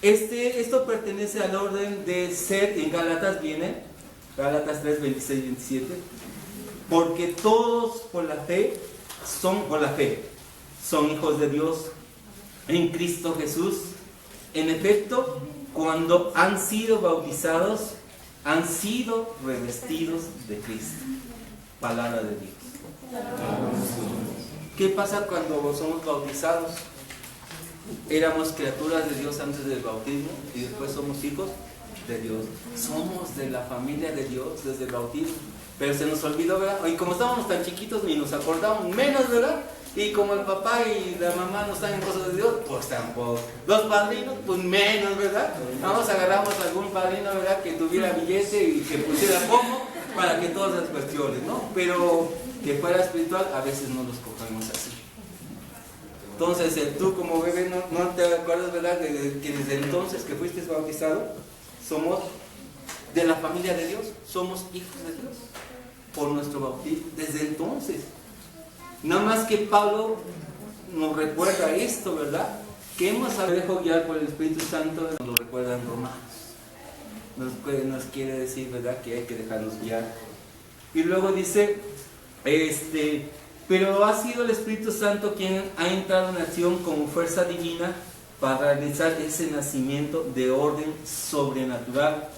Esto pertenece al orden de ser, en Gálatas viene, Gálatas 3, 26, 27, porque todos por la fe son hijos de Dios en Cristo Jesús. En efecto, cuando han sido bautizados, han sido revestidos de Cristo. Palabra de Dios. ¿Qué pasa cuando somos bautizados? Éramos criaturas de Dios antes del bautismo y después somos hijos de Dios. Somos de la familia de Dios desde el bautismo. Pero se nos olvidó, ¿verdad? Y como estábamos tan chiquitos ni nos acordamos menos, ¿verdad? Y como el papá y la mamá no están en cosas de Dios, pues tampoco. Los padrinos, pues menos, ¿verdad? Vamos, agarramos a algún padrino, ¿verdad? Que tuviera billete y que pusiera poco para que todas las cuestiones, ¿no? Pero que fuera espiritual, a veces no los cogemos así. Entonces, tú como bebé, ¿no te acuerdas, verdad? Que desde entonces que fuiste bautizado, somos de la familia de Dios, somos hijos de Dios por nuestro bautismo, desde entonces. Nada más que Pablo nos recuerda esto, ¿verdad? Que hemos dejado guiar por el Espíritu Santo, nos lo recuerdan Romanos. Nos quiere decir, ¿verdad? Que hay que dejarnos guiar. Y luego dice, Pero ha sido el Espíritu Santo quien ha entrado en acción como fuerza divina para realizar ese nacimiento de orden sobrenatural.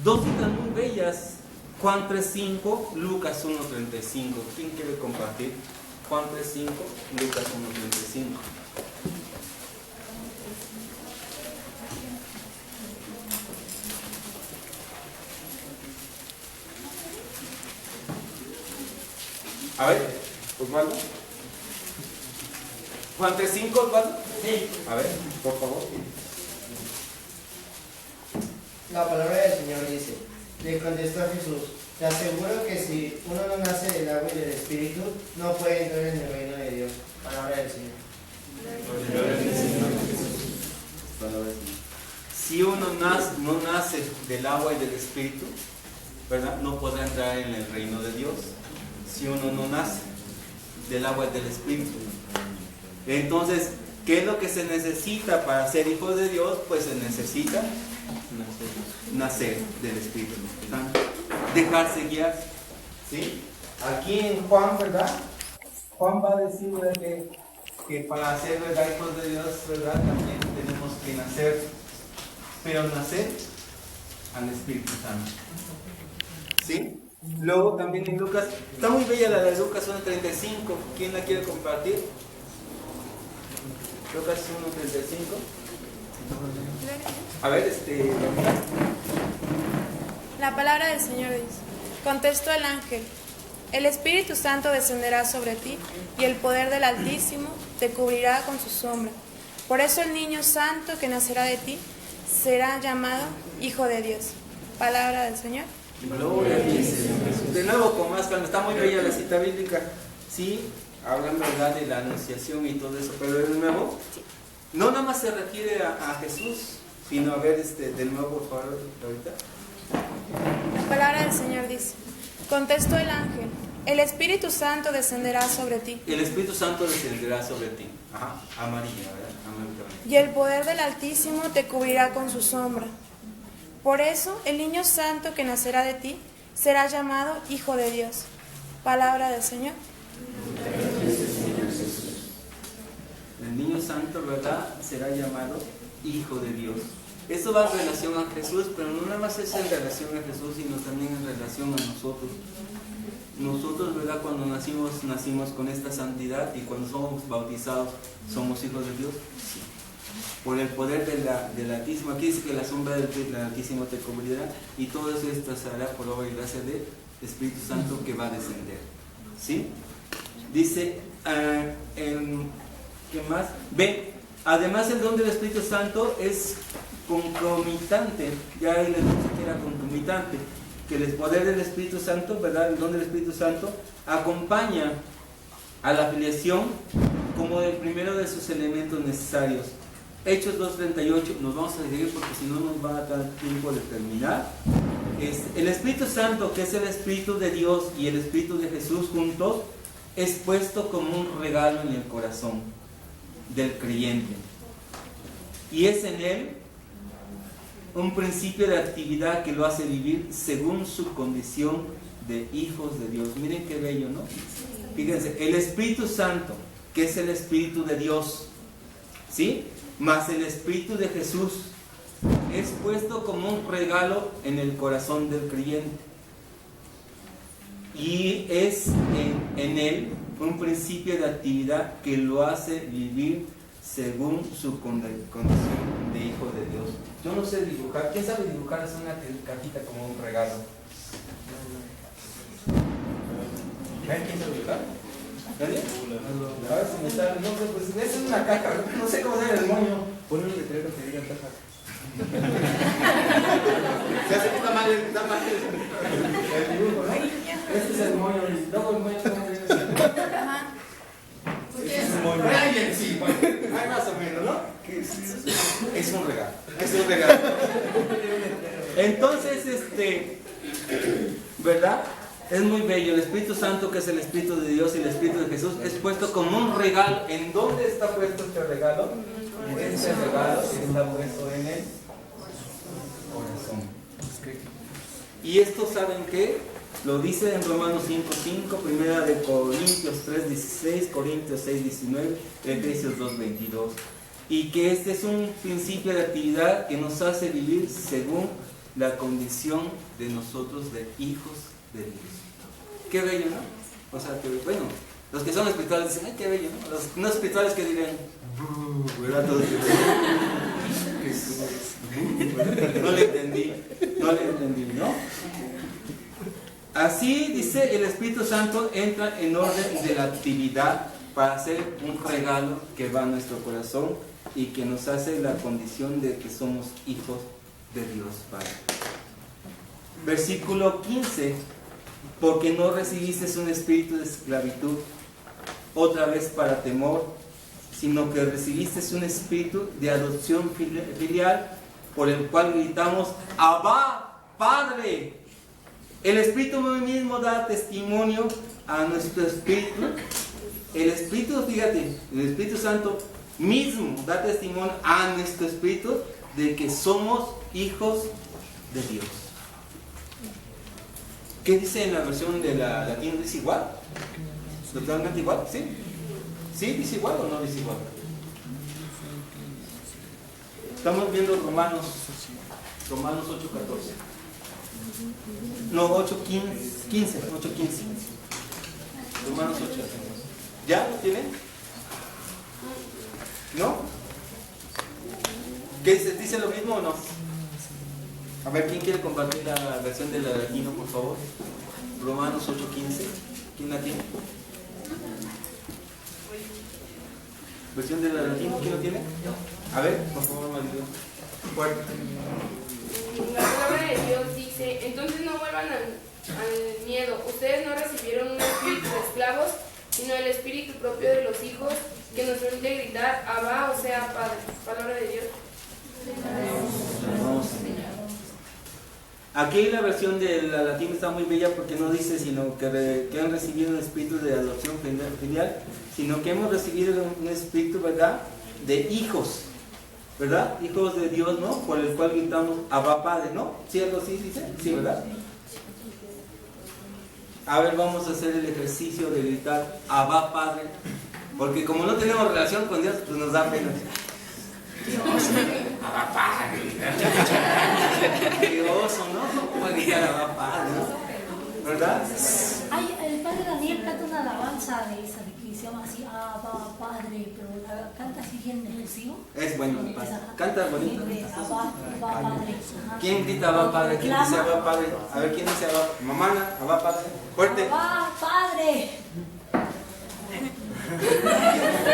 Dos citas muy bellas, Juan 3.5, Lucas 1.35. ¿Quién quiere compartir? Juan 3.5, Lucas 1.35. A ver, Osvaldo. Juan 3.5, Osvaldo. Sí. A ver, por favor. La palabra del Señor dice, le contestó a Jesús, te aseguro que si uno no nace del agua y del Espíritu, no puede entrar en el reino de Dios. Palabra del Señor. Si uno no nace del agua y del Espíritu, ¿verdad?, no podrá entrar en el reino de Dios. Si uno no nace del agua y del Espíritu. Entonces, ¿qué es lo que se necesita para ser hijo de Dios? Pues se necesita nacer del Espíritu Santo, dejarse guiar, ¿sí? Aquí en Juan, ¿verdad? Juan va a decir, ¿verdad?, que para ser, ¿verdad?, hijos de Dios, ¿verdad?, también tenemos que nacer, pero nacer al Espíritu Santo, ¿sí? Luego también en Lucas, está muy bella la de Lucas 1.35, ¿quién la quiere compartir? Lucas 1.35. A ver, La palabra del Señor dice, contestó el ángel, el Espíritu Santo descenderá sobre ti y el poder del Altísimo te cubrirá con su sombra. Por eso el niño santo que nacerá de ti será llamado Hijo de Dios. Palabra del Señor. Gloria a ti, Señor Jesús. De nuevo con más calma, está muy bella la cita bíblica, sí, hablan, ¿verdad?, de la anunciación y todo eso, pero de nuevo, no nada más se refiere a Jesús, sino a ver, de nuevo, por favor, ahorita. La palabra del Señor dice, contestó el ángel, el Espíritu Santo descenderá sobre ti. El Espíritu Santo descenderá sobre ti. Ajá, amarilla, ¿verdad? Amarilla. Y el poder del Altísimo te cubrirá con su sombra. Por eso el niño santo que nacerá de ti será llamado Hijo de Dios. Palabra del Señor. El niño santo, ¿verdad?, será llamado Hijo de Dios. Esto va en relación a Jesús, pero no nada más es en relación a Jesús, sino también en relación a nosotros. Nosotros, ¿verdad?, cuando nacimos con esta santidad, y cuando somos bautizados, ¿somos hijos de Dios? Sí. Por el poder del Altísimo. Aquí dice que la sombra del Altísimo te cubrirá, y todo eso se hará por obra y gracia del Espíritu Santo que va a descender. ¿Sí? Dice, ¿qué más? Ve, además el don del Espíritu Santo es concomitante, ya ahí les dije que era concomitante, que el poder del Espíritu Santo, ¿verdad?, el don del Espíritu Santo acompaña a la filiación como el primero de sus elementos necesarios. Hechos 2.38, nos vamos a seguir porque si no nos va a dar tiempo de terminar. El Espíritu Santo, que es el Espíritu de Dios y el Espíritu de Jesús juntos, es puesto como un regalo en el corazón del creyente. Y es en él un principio de actividad que lo hace vivir según su condición de hijos de Dios. Miren qué bello, ¿no? Fíjense, el Espíritu Santo, que es el Espíritu de Dios, ¿sí?, más el Espíritu de Jesús, es puesto como un regalo en el corazón del creyente. Y es en él un principio de actividad que lo hace vivir según su condición de hijo de Dios. Yo no sé dibujar. ¿Quién sabe dibujar? Es una cajita como un regalo. ¿Quién sabe dibujar? ¿Nadie? A ver si me está... No sé, pues esa es una caja. No sé cómo se ve el moño. Ponle un letrero que diga caja. Se hace que está mal el dibujo, ¿no? Este es el moño. Luego el moño ¿cómo viene? Este es el moño. Ay, sí, bueno. Hay más o menos, ¿no? Es un regalo. Es un regalo. Entonces, ¿verdad? Es muy bello. El Espíritu Santo, que es el Espíritu de Dios y el Espíritu de Jesús, es puesto como un regalo. ¿En dónde está puesto este regalo? Este regalo está puesto en el corazón. Y esto, ¿saben qué? Lo dice en Romanos 5:5, primera de Corintios 3:16, Corintios 6:19, Efesios 2:22. Y que este es un principio de actividad que nos hace vivir según la condición de nosotros de hijos de Dios. Qué bello, ¿no? O sea, que bueno, los que son espirituales dicen, ay, qué bello, ¿no? Los no espirituales que dirían, ¿verdad? Todos no le entendí, ¿no? Así dice, el Espíritu Santo entra en orden de la actividad para hacer un regalo que va a nuestro corazón y que nos hace la condición de que somos hijos de Dios Padre. Versículo 15, porque no recibiste un espíritu de esclavitud otra vez para temor, sino que recibiste un espíritu de adopción filial por el cual gritamos, Abba, Padre. El Espíritu mismo da testimonio a nuestro espíritu. El Espíritu, fíjate, el Espíritu Santo mismo da testimonio a nuestro espíritu de que somos hijos de Dios. ¿Qué dice en la versión de la latina? ¿Dice igual? ¿Totalmente igual? ¿Sí? ¿Sí? ¿Dice igual o no dice igual? Estamos viendo Romanos 8:14. No, 8:15. Romanos 8. ¿Ya lo tienen? ¿No? ¿Qué dice? ¿Dice lo mismo o no? A ver, ¿quién quiere compartir la versión de la latino, por favor? Romanos 8:15. ¿Quién la tiene? ¿Versión de la latino? ¿Quién lo tiene? A ver, por favor, María. Fuerte. La palabra de Dios dice, entonces no vuelvan al miedo. Ustedes no recibieron un espíritu de esclavos, sino el espíritu propio de los hijos que nos permite gritar, Abba, o sea, Padre. Palabra de Dios. Aquí la versión de la latina está muy bella porque no dice sino que han recibido un espíritu de adopción filial, sino que hemos recibido un espíritu, ¿verdad?, de hijos, ¿verdad? Hijos de Dios, ¿no? Por el cual gritamos Abba Padre, ¿no? ¿Sí algo así dice? Sí, ¿verdad? A ver, vamos a hacer el ejercicio de gritar Abba Padre, porque como no tenemos relación con Dios, pues nos da pena. Dios, Abba Padre. Qué oso, ¿no? ¿Cómo va a gritar Abba Padre, no? ¿Verdad? Ay, el padre Daniel canta una alabanza de esa, de que se llama así, Abba Padre, pero la canta así bien expresivo. Es bueno, canta bonito. Abba Padre. ¿Quién grita Abba Padre? ¿Quién dice Abba Padre? A ver, ¿quién dice Abba? Mamana, Abba Padre. Fuerte. Abba Padre.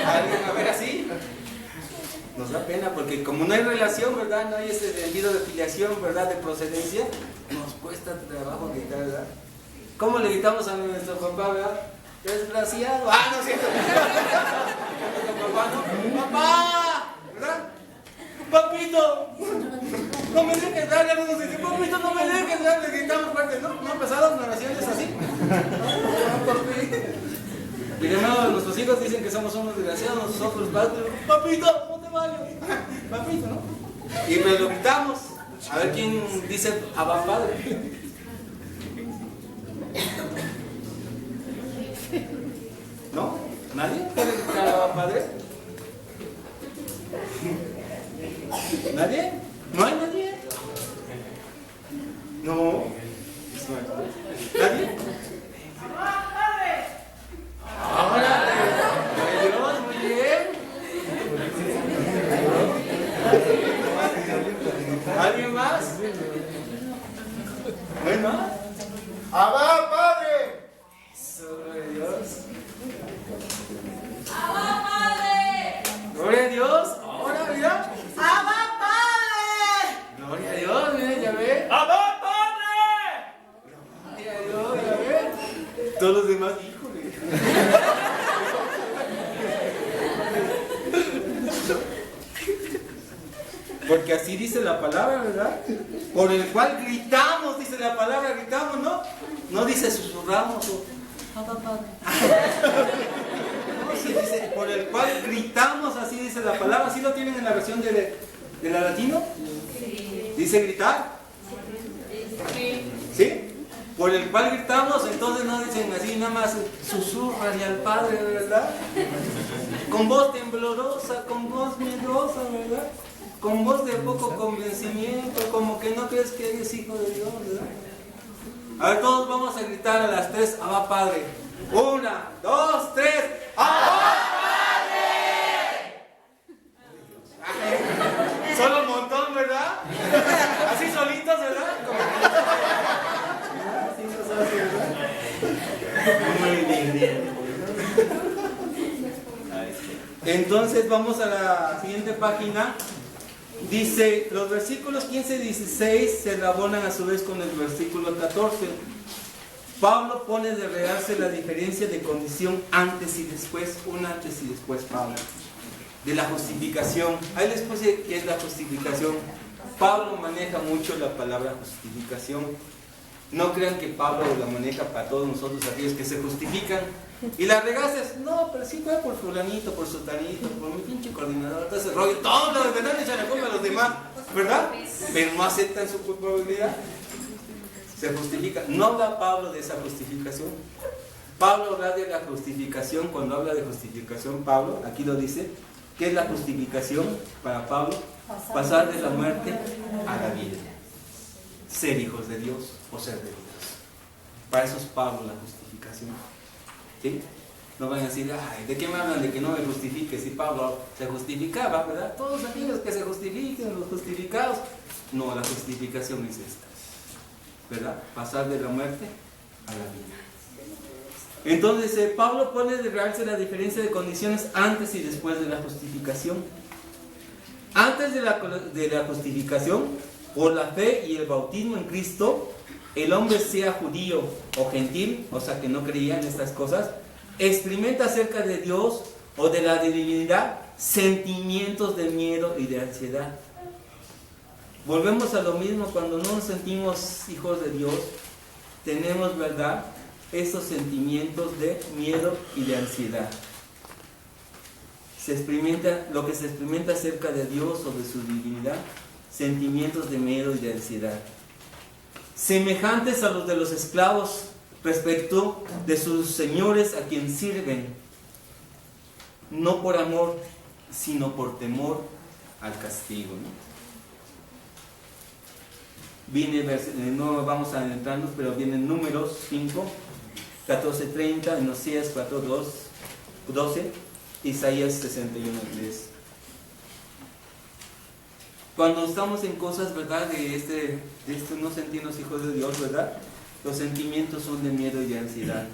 A ver, así. Nos da pena porque como no hay relación, ¿verdad? No hay ese sentido de filiación, ¿verdad? De procedencia, nos cuesta trabajo gritar, ¿verdad? ¿Cómo le gritamos a nuestro papá, verdad? Desgraciado. Ah, no es cierto. Papá, ¿no? Papá, ¿verdad? Papito, no me dejes darle a unos dice, papito, no me dejes darle, gritamos fuerte, ¿no? ¿No han pasado oraciones así? Y de nuevo nuestros hijos dicen que somos unos desgraciados, nosotros padres, papito, no te vayas, papito, ¿no? Y me lo gritamos. A ver quién dice Abba Padre. ¿No? ¿Nadie puede gritar Abba Padre? ¿Nadie? ¿No hay nadie? No. ¿Nadie? Ahora, Dios, muy bien. ¿Alguien más? ¿No hay más? ¡Abba, Padre! Gloria a Dios. ¡Abba, Padre! Gloria a Dios. Ahora, mira. ¡Abba, Padre! Gloria a Dios, mira, ya ve. ¡Abba, Padre! Gloria a Dios, ya ve. Todos los demás, híjole. Porque así dice la palabra, ¿verdad? Por el cual gritamos, dice la palabra, gritamos, ¿no? No dice susurramos o Abba Padre. No, sí dice, por el cual gritamos, así dice la palabra. ¿Sí lo tienen en la versión de la latino? Sí. ¿Dice gritar? Sí. ¿Sí? por el cual gritamos, entonces no dicen así, nada más susurran al Padre, ¿verdad? Con voz temblorosa, con voz miedosa, ¿verdad? Con voz de poco convencimiento, como que no crees que eres hijo de Dios, ¿verdad? A ver, todos vamos a gritar a las 3, Abba Padre. 1, 2, 3, ¡Abba Padre! Solo un montón, ¿verdad? Así solitos, ¿verdad? Entonces vamos a la siguiente página. Dice, los versículos 15 y 16 se relacionan a su vez con el versículo 14. Pablo pone de realce la diferencia de condición antes y después, un antes y después, Pablo, de la justificación. Ahí les puse qué es la justificación. Pablo maneja mucho la palabra justificación. No crean que Pablo la maneja para todos nosotros aquellos que se justifican y la regaces. No, pero sí fue por fulanito, por sotanito, por mi pinche coordinador, todo ese rollo. Todos los demás le echan la culpa a los demás, ¿verdad? Pero no aceptan su culpabilidad. Se justifica. No habla Pablo de esa justificación. Pablo habla de la justificación. Cuando habla de justificación, Pablo, aquí lo dice, ¿qué es la justificación para Pablo? Pasar de la muerte a la vida. Ser hijos de Dios o ser de Dios. Para eso es Pablo la justificación. ¿Sí? No van a decir, ay, ¿de qué me hablan de que no me justifique? Si Pablo se justificaba, ¿verdad? Todos aquellos que se justifiquen, los justificados. No, la justificación es esta, ¿verdad? Pasar de la muerte a la vida. Entonces, Pablo pone de realce la diferencia de condiciones antes y después de la justificación. Antes de la justificación, por la fe y el bautismo en Cristo, el hombre, sea judío o gentil, o sea que no creía en estas cosas, experimenta acerca de Dios o de la divinidad sentimientos de miedo y de ansiedad. Volvemos a lo mismo, cuando no nos sentimos hijos de Dios, tenemos, ¿verdad?, esos sentimientos de miedo y de ansiedad. Se experimenta lo que se experimenta acerca de Dios o de su divinidad, sentimientos de miedo y de ansiedad, semejantes a los de los esclavos respecto de sus señores a quien sirven, no por amor, sino por temor al castigo, ¿no? No vamos a adentrarnos, pero viene en Números 5, 14:30, en Oseas 4:12, Isaías 61:3. Cuando estamos en cosas, ¿verdad?, de este no sentirnos hijos de Dios, ¿verdad?, los sentimientos son de miedo y de ansiedad.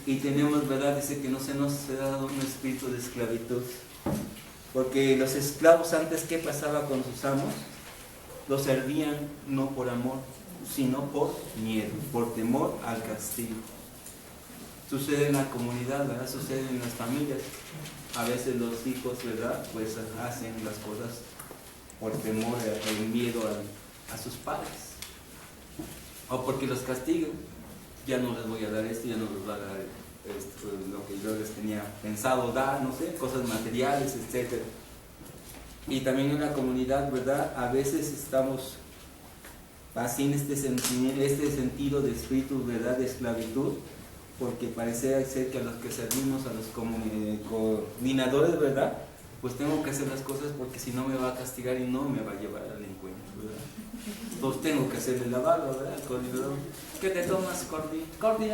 Y tenemos, ¿verdad?, dice que no se nos ha dado un espíritu de esclavitud. Porque los esclavos antes, ¿qué pasaba con sus amos? Los servían no por amor, sino por miedo, por temor al castigo. Sucede en la comunidad, ¿verdad?, sucede en las familias. A veces los hijos, ¿verdad?, pues hacen las cosas por temor, el miedo a sus padres, o porque los castigan. Ya no les voy a dar esto, ya no les voy a dar esto, lo que yo les tenía pensado dar, no sé, cosas materiales, etc. Y también en la comunidad, ¿verdad?, a veces estamos así en este sentido de espíritu, ¿verdad?, de esclavitud, porque parece ser que a los que servimos, a los coordinadores, ¿verdad?, pues tengo que hacer las cosas porque si no me va a castigar y no me va a llevar al encuentro, ¿verdad? Entonces tengo que hacerle la barba, ¿verdad?, al coordinador. ¿Qué te tomas, Cordy? Cordy,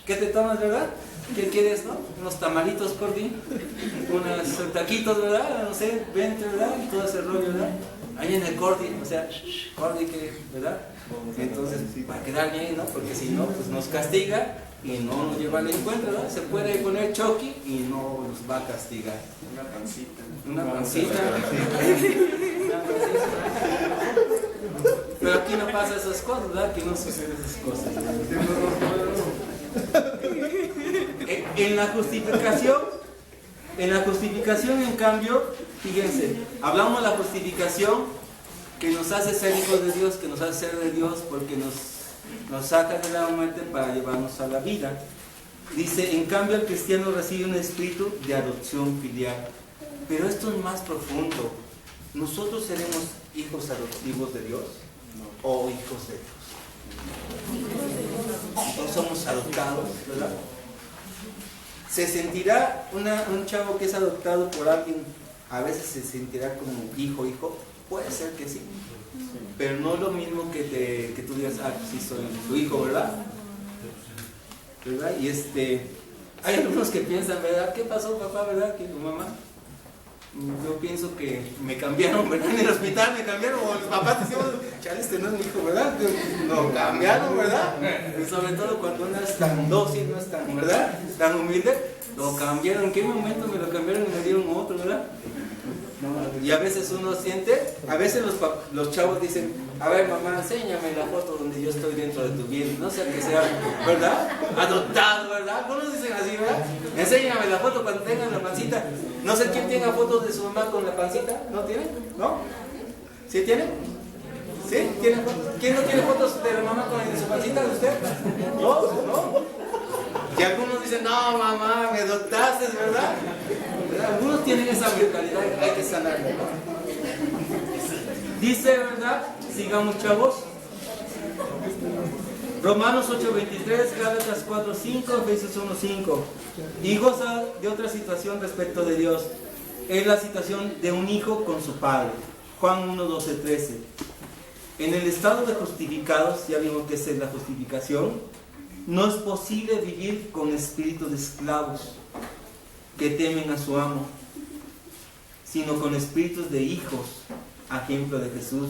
¿qué te tomas, verdad? ¿Qué quieres, no? Unos tamalitos, Cordy, unos taquitos, ¿verdad? No sé, 20, ¿verdad? Y todo ese rollo, ¿verdad? Ahí en el Cordy, o sea, Cordy, ¿verdad? Entonces, para quedar bien, ¿no? Porque si no, pues nos castiga y no nos lleva al encuentro, ¿verdad? Se puede poner Chucky y no nos va a castigar. Una pancita. Una pancita. Pero aquí no pasa esas cosas, ¿verdad? Aquí no suceden esas cosas. En la justificación, en cambio, fíjense, hablamos de la justificación que nos hace ser hijos de Dios, que nos hace ser de Dios porque nos saca de la muerte para llevarnos a la vida. Dice, en cambio el cristiano recibe un espíritu de adopción filial. Pero esto es más profundo. ¿Nosotros seremos hijos adoptivos de Dios o hijos de Dios? somos adoptados, ¿verdad? ¿Se sentirá un chavo que es adoptado por alguien, a veces se sentirá como hijo? Puede ser que sí, pero no lo mismo que tú digas, sí soy tu hijo, ¿verdad? ¿Verdad? Y hay algunos que piensan, ¿verdad? ¿Qué pasó, papá, verdad? ¿Qué mamá? Yo pienso que me cambiaron, ¿verdad? En el hospital me cambiaron, o los papás decían, chale, este no es mi hijo, ¿verdad? Lo cambiaron, ¿verdad? Y sobre todo cuando uno es tan dócil, no es tan, ¿verdad? Tan humilde, lo cambiaron. ¿En qué momento me lo cambiaron y me dieron otro, verdad? Y a veces uno siente, a veces los chavos dicen, a ver mamá, enséñame la foto donde yo estoy dentro de tu vientre, no sé que sea, ¿verdad? Adoptado, ¿verdad? Algunos dicen así, ¿verdad? Enséñame la foto cuando tengan la pancita. No sé quién tenga fotos de su mamá con la pancita, ¿no tiene? ¿No? ¿Sí tiene? ¿Sí? ¿Tiene fotos? ¿Quién no tiene fotos de la mamá con su pancita de usted? ¿No? Y algunos dicen, no mamá, me adoptaste, ¿verdad? Algunos tienen esa mentalidad, hay que sanarla. Dice, ¿verdad? Sigamos, chavos. Romanos 8:23, Gálatas 4:5, Efesios 1:5. Y goza de otra situación respecto de Dios. Es la situación de un hijo con su padre. Juan 1:12-13. En el estado de justificados, ya vimos que esa es la justificación, no es posible vivir con espíritu de esclavos que temen a su amo, sino con espíritus de hijos, a ejemplo de Jesús,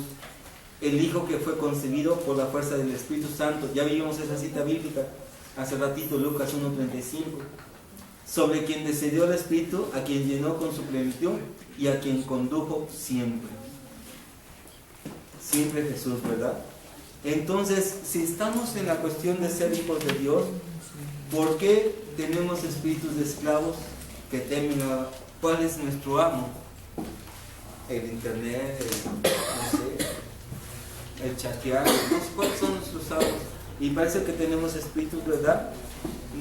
el hijo que fue concebido por la fuerza del Espíritu Santo. Ya vimos esa cita bíblica hace ratito, Lucas 1:35, sobre quien descendió el Espíritu, a quien llenó con su plenitud y a quien condujo siempre. Siempre Jesús, ¿verdad? Entonces, si estamos en la cuestión de ser hijos de Dios, ¿por qué tenemos espíritus de esclavos que temen a... ¿Cuál es nuestro amo? El internet, no sé, el chatear, no sé cuáles son nuestros amos. Y parece que tenemos espíritus, ¿verdad?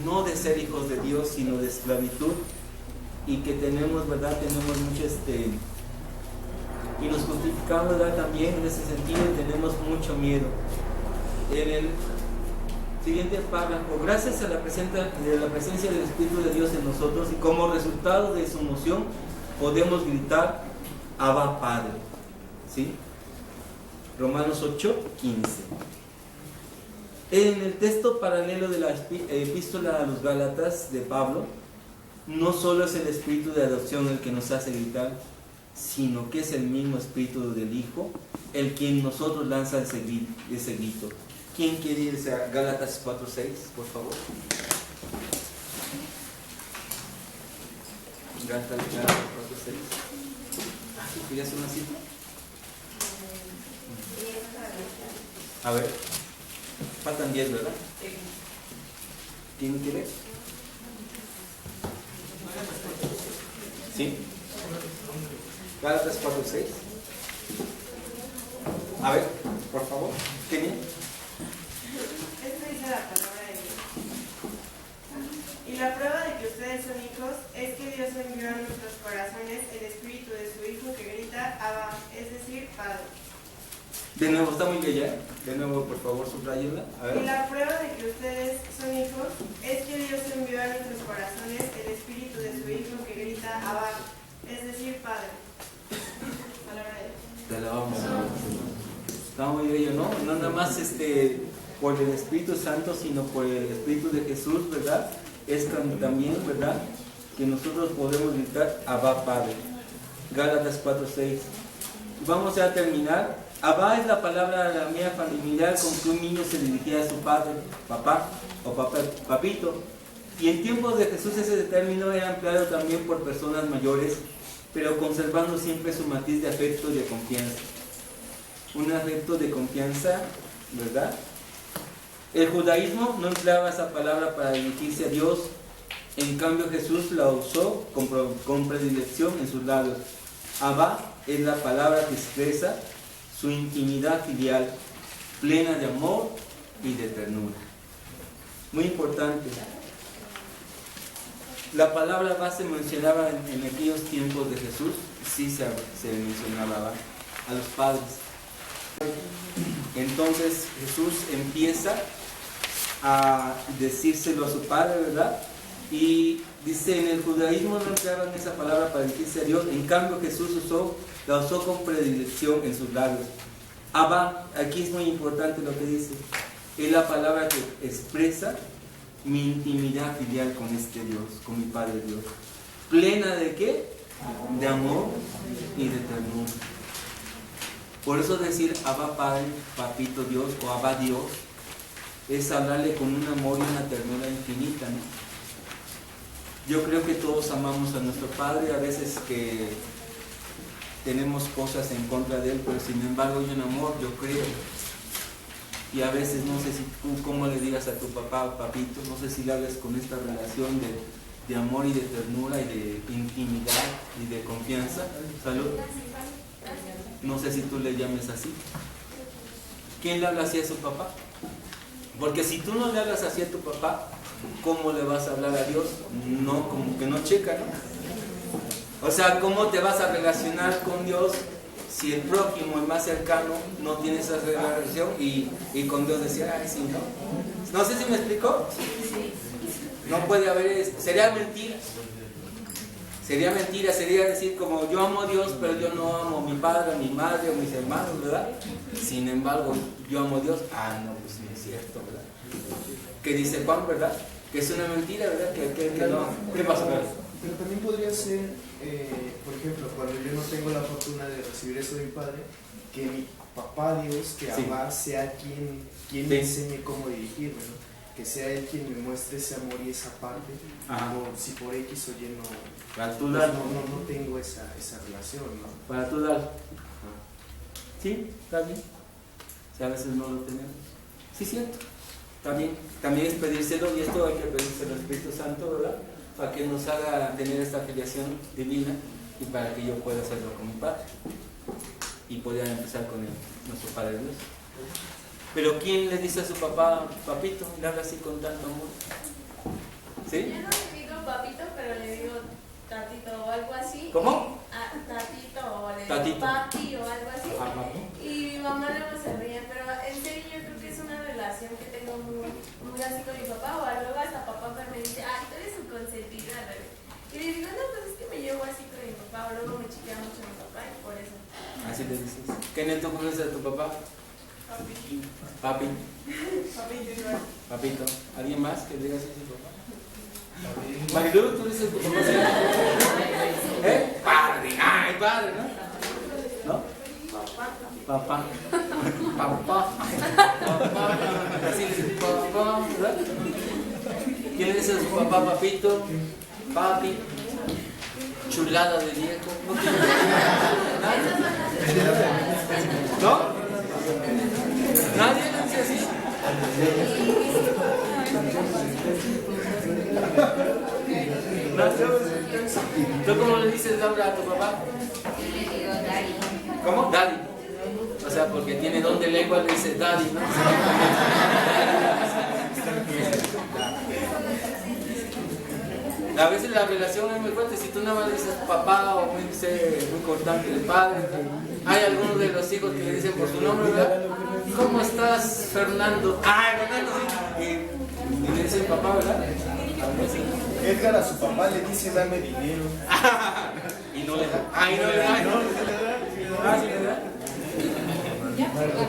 No de ser hijos de Dios, sino de esclavitud. Y que tenemos, ¿verdad? Tenemos mucho y nos justificamos, ¿verdad? También en ese sentido tenemos mucho miedo. En el siguiente párrafo, gracias a la presencia del Espíritu de Dios en nosotros y como resultado de su moción podemos gritar Abba Padre, ¿sí? Romanos 8:15. En el texto paralelo de la epístola a los Gálatas de Pablo, no solo es el espíritu de adopción el que nos hace gritar, sino que es el mismo espíritu del Hijo el quien nosotros lanza ese grito. ¿Quién quiere irse a Gálatas 4:6, por favor? Gálatas 4:6. ¿Querías una cita? A ver, faltan 10, ¿verdad? ¿Quién quiere? ¿Sí? Gálatas 4:6. A ver, por favor, Kenia. Esto dice la palabra de Dios. Y la prueba de que ustedes son hijos es que Dios envió a nuestros corazones el espíritu de su Hijo que grita Abba, es decir, Padre. De nuevo, está muy bella. De nuevo, por favor, subrayenla. A ver. Y la prueba de que ustedes son hijos es que Dios envió a nuestros corazones el espíritu de su Hijo que grita Abba, es decir, Padre. Palabra de Dios. Te la vamos a... Está muy bello, ¿no? No nada más por el Espíritu Santo, sino por el Espíritu de Jesús, ¿verdad? Es también, ¿verdad? Que nosotros podemos gritar Abba Padre. Gálatas 4:6. Vamos a terminar. Abba es la palabra aramea familiar con que un niño se dirigía a su padre, papá o papito. Y en tiempos de Jesús ese término era empleado también por personas mayores, pero conservando siempre su matiz de afecto y de confianza. Un afecto de confianza, ¿verdad? El judaísmo no empleaba esa palabra para dirigirse a Dios, en cambio Jesús la usó con predilección en sus labios. Abba es la palabra que expresa su intimidad filial, plena de amor y de ternura. Muy importante. La palabra Abba se mencionaba en aquellos tiempos de Jesús, sí se mencionaba a los padres. Entonces Jesús empieza a decírselo a su padre, ¿verdad? Y dice, en el judaísmo no empleaban esa palabra para dirigirse a Dios, en cambio Jesús la usó con predilección en sus labios. Abba, aquí es muy importante lo que dice, es la palabra que expresa mi intimidad filial con este Dios, con mi Padre Dios. ¿Plena de qué? De amor y de ternura. Por eso decir Abba Padre, Papito Dios o Abba Dios, es hablarle con un amor y una ternura infinita, ¿no? Yo creo que todos amamos a nuestro Padre, a veces que tenemos cosas en contra de Él, pero sin embargo hay un amor, yo creo. Y a veces no sé si tú cómo le digas a tu papá o papito, no sé si le hables con esta relación de amor y de ternura y de intimidad y de confianza. Salud. No sé si tú le llames así. ¿Quién le habla así a su papá? Porque si tú no le hablas así a tu papá, ¿cómo le vas a hablar a Dios? No, como que no checa, ¿no? O sea, ¿cómo te vas a relacionar con Dios si el prójimo, el más cercano, no tiene esa relación y con Dios decía, ay, sí, no? No sé si me explico. No puede haber, sería mentira. Sería mentira, sería decir como yo amo a Dios, pero yo no amo a mi padre, a mi madre, o mis hermanos, ¿verdad? Sin embargo, yo amo a Dios. Ah, no, pues no es cierto, ¿verdad? Que dice Juan, ¿verdad? Que es una mentira, ¿verdad? Que no. ¿Qué pasa? Pero también podría ser, por ejemplo, cuando yo no tengo la fortuna de recibir eso de mi padre, que mi papá Dios, que Abba, sea quien me enseñe cómo dirigirme, ¿no? Que sea Él quien me muestre ese amor y esa parte, si por X o Y no tengo esa relación, ¿no? Para tú dar. Sí, está bien. O sea, a veces no lo tenemos. Sí, cierto. También es pedírselo, y esto hay que pedírselo al Espíritu Santo, ¿verdad? Para que nos haga tener esta afiliación divina y para que yo pueda hacerlo con mi Padre y pueda empezar con nuestro Padre Dios. Pero ¿quién le dice a su papá, papito? Le habla así con tanto amor. ¿Sí? Yo no le digo papito, pero le digo tatito o algo así. ¿Cómo? Tatito o le digo Tatito. papi o algo así. Papi. Y mi mamá luego se ríe, pero en serio yo creo que es una relación que tengo muy así con mi papá, o luego hasta papá me dice, ay, tú eres su consentida, bebé. Y le digo, no, pues es que me llevo así con mi papá, o luego me chiquea mucho mi papá y por eso. Así le dices. ¿Qué neto conoces a tu papá? Papi. Papi. Papito igual. Papito. ¿Alguien más que le diga así a su papá? Marilu, ¿tú dices tu papá? ¿Eh? Padre. Ay, padre, ¿no? ¿No? Papá. Papá. Papá. Así le dice papá, ¿verdad? ¿Quién le dice a su papá, papito? Papi. Chulada de viejo. ¿No? ¿Nadie le dice así? ¿Tú cómo le dices Laura a tu papá? Yo le digo daddy. ¿Cómo? Daddy. O sea, porque tiene don de lengua, le dice daddy, ¿no? A veces la relación es muy fuerte. Si tú nada más le dices papá o muy cortante el padre, hay algunos de los hijos que le dicen por su nombre, ¿verdad? ¿Cómo estás, Fernando? ¡Ay, Fernando! Y le dicen papá, ¿verdad? Edgar a su papá le dice dame dinero. Y no le da. ¡Ay, no le da! Ah, sí le da.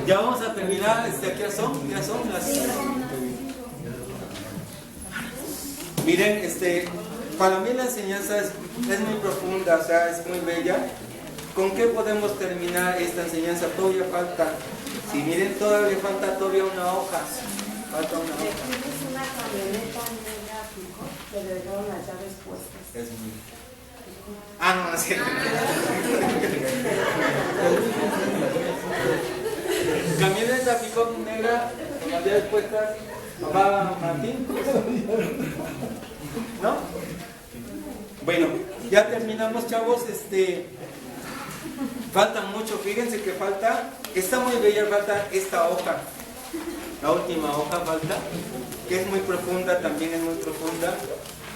Ya vamos a terminar. ¿Qué son? Ya son las... Miren, para mí la enseñanza es muy profunda, o sea, es muy bella. ¿Con qué podemos terminar esta enseñanza? Todavía falta, si miren, todavía falta una hoja. Falta una hoja. Es una camioneta negra pico, que le dejaron las llaves puestas. Es muy... Ah, no, no es cierto. Camioneta pico negra, con las llaves puestas. Papá Martín. ¿No? Bueno, ya terminamos, chavos. Falta mucho, fíjense que falta, está muy bella, falta esta hoja, la última hoja falta, que es muy profunda, también es muy profunda.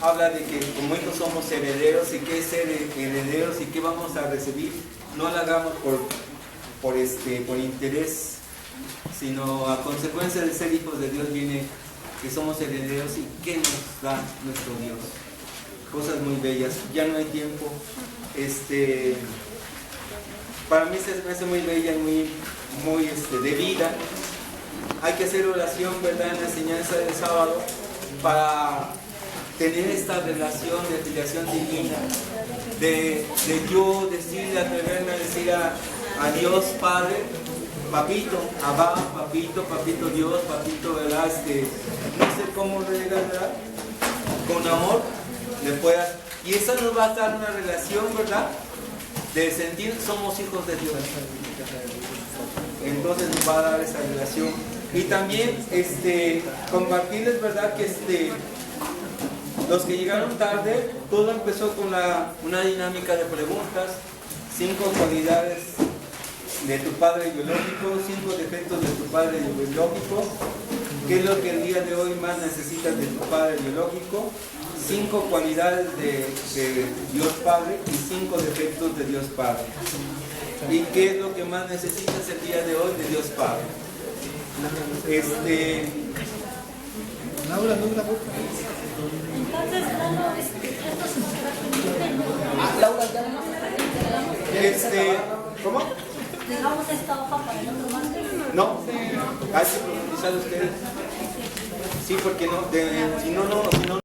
Habla de que como hijos somos herederos, y qué es ser herederos y qué vamos a recibir. No lo hagamos por interés, sino a consecuencia de ser hijos de Dios viene que somos herederos y que nos da nuestro Dios. Cosas muy bellas. Ya no hay tiempo. Para mí se me hace muy bella y muy de vida. Hay que hacer oración, ¿verdad?, en la enseñanza del sábado para tener esta relación de filiación divina, de yo decirle, atreverme a decir a Dios Padre, papito, Abba, papito Dios, papito, ¿verdad? No sé cómo le digas, ¿verdad? Con amor le puedas. Y eso nos va a dar una relación, ¿verdad?, de sentir somos hijos de Dios. Entonces nos va a dar esa relación. Y también compartirles, ¿verdad?, que los que llegaron tarde, todo empezó con una dinámica de preguntas, 5 cualidades de tu padre biológico, 5 defectos de tu padre biológico, qué es lo que el día de hoy más necesitas de tu padre biológico, 5 cualidades de Dios Padre y 5 defectos de Dios Padre. ¿Y qué es lo que más necesitas el día de hoy de Dios Padre? Laura, no grabó. Entonces, esto se Laura, ¿Cómo? dejamos esta hoja para el otro martes. No, hay que profundizar ustedes. Sí, porque no, si no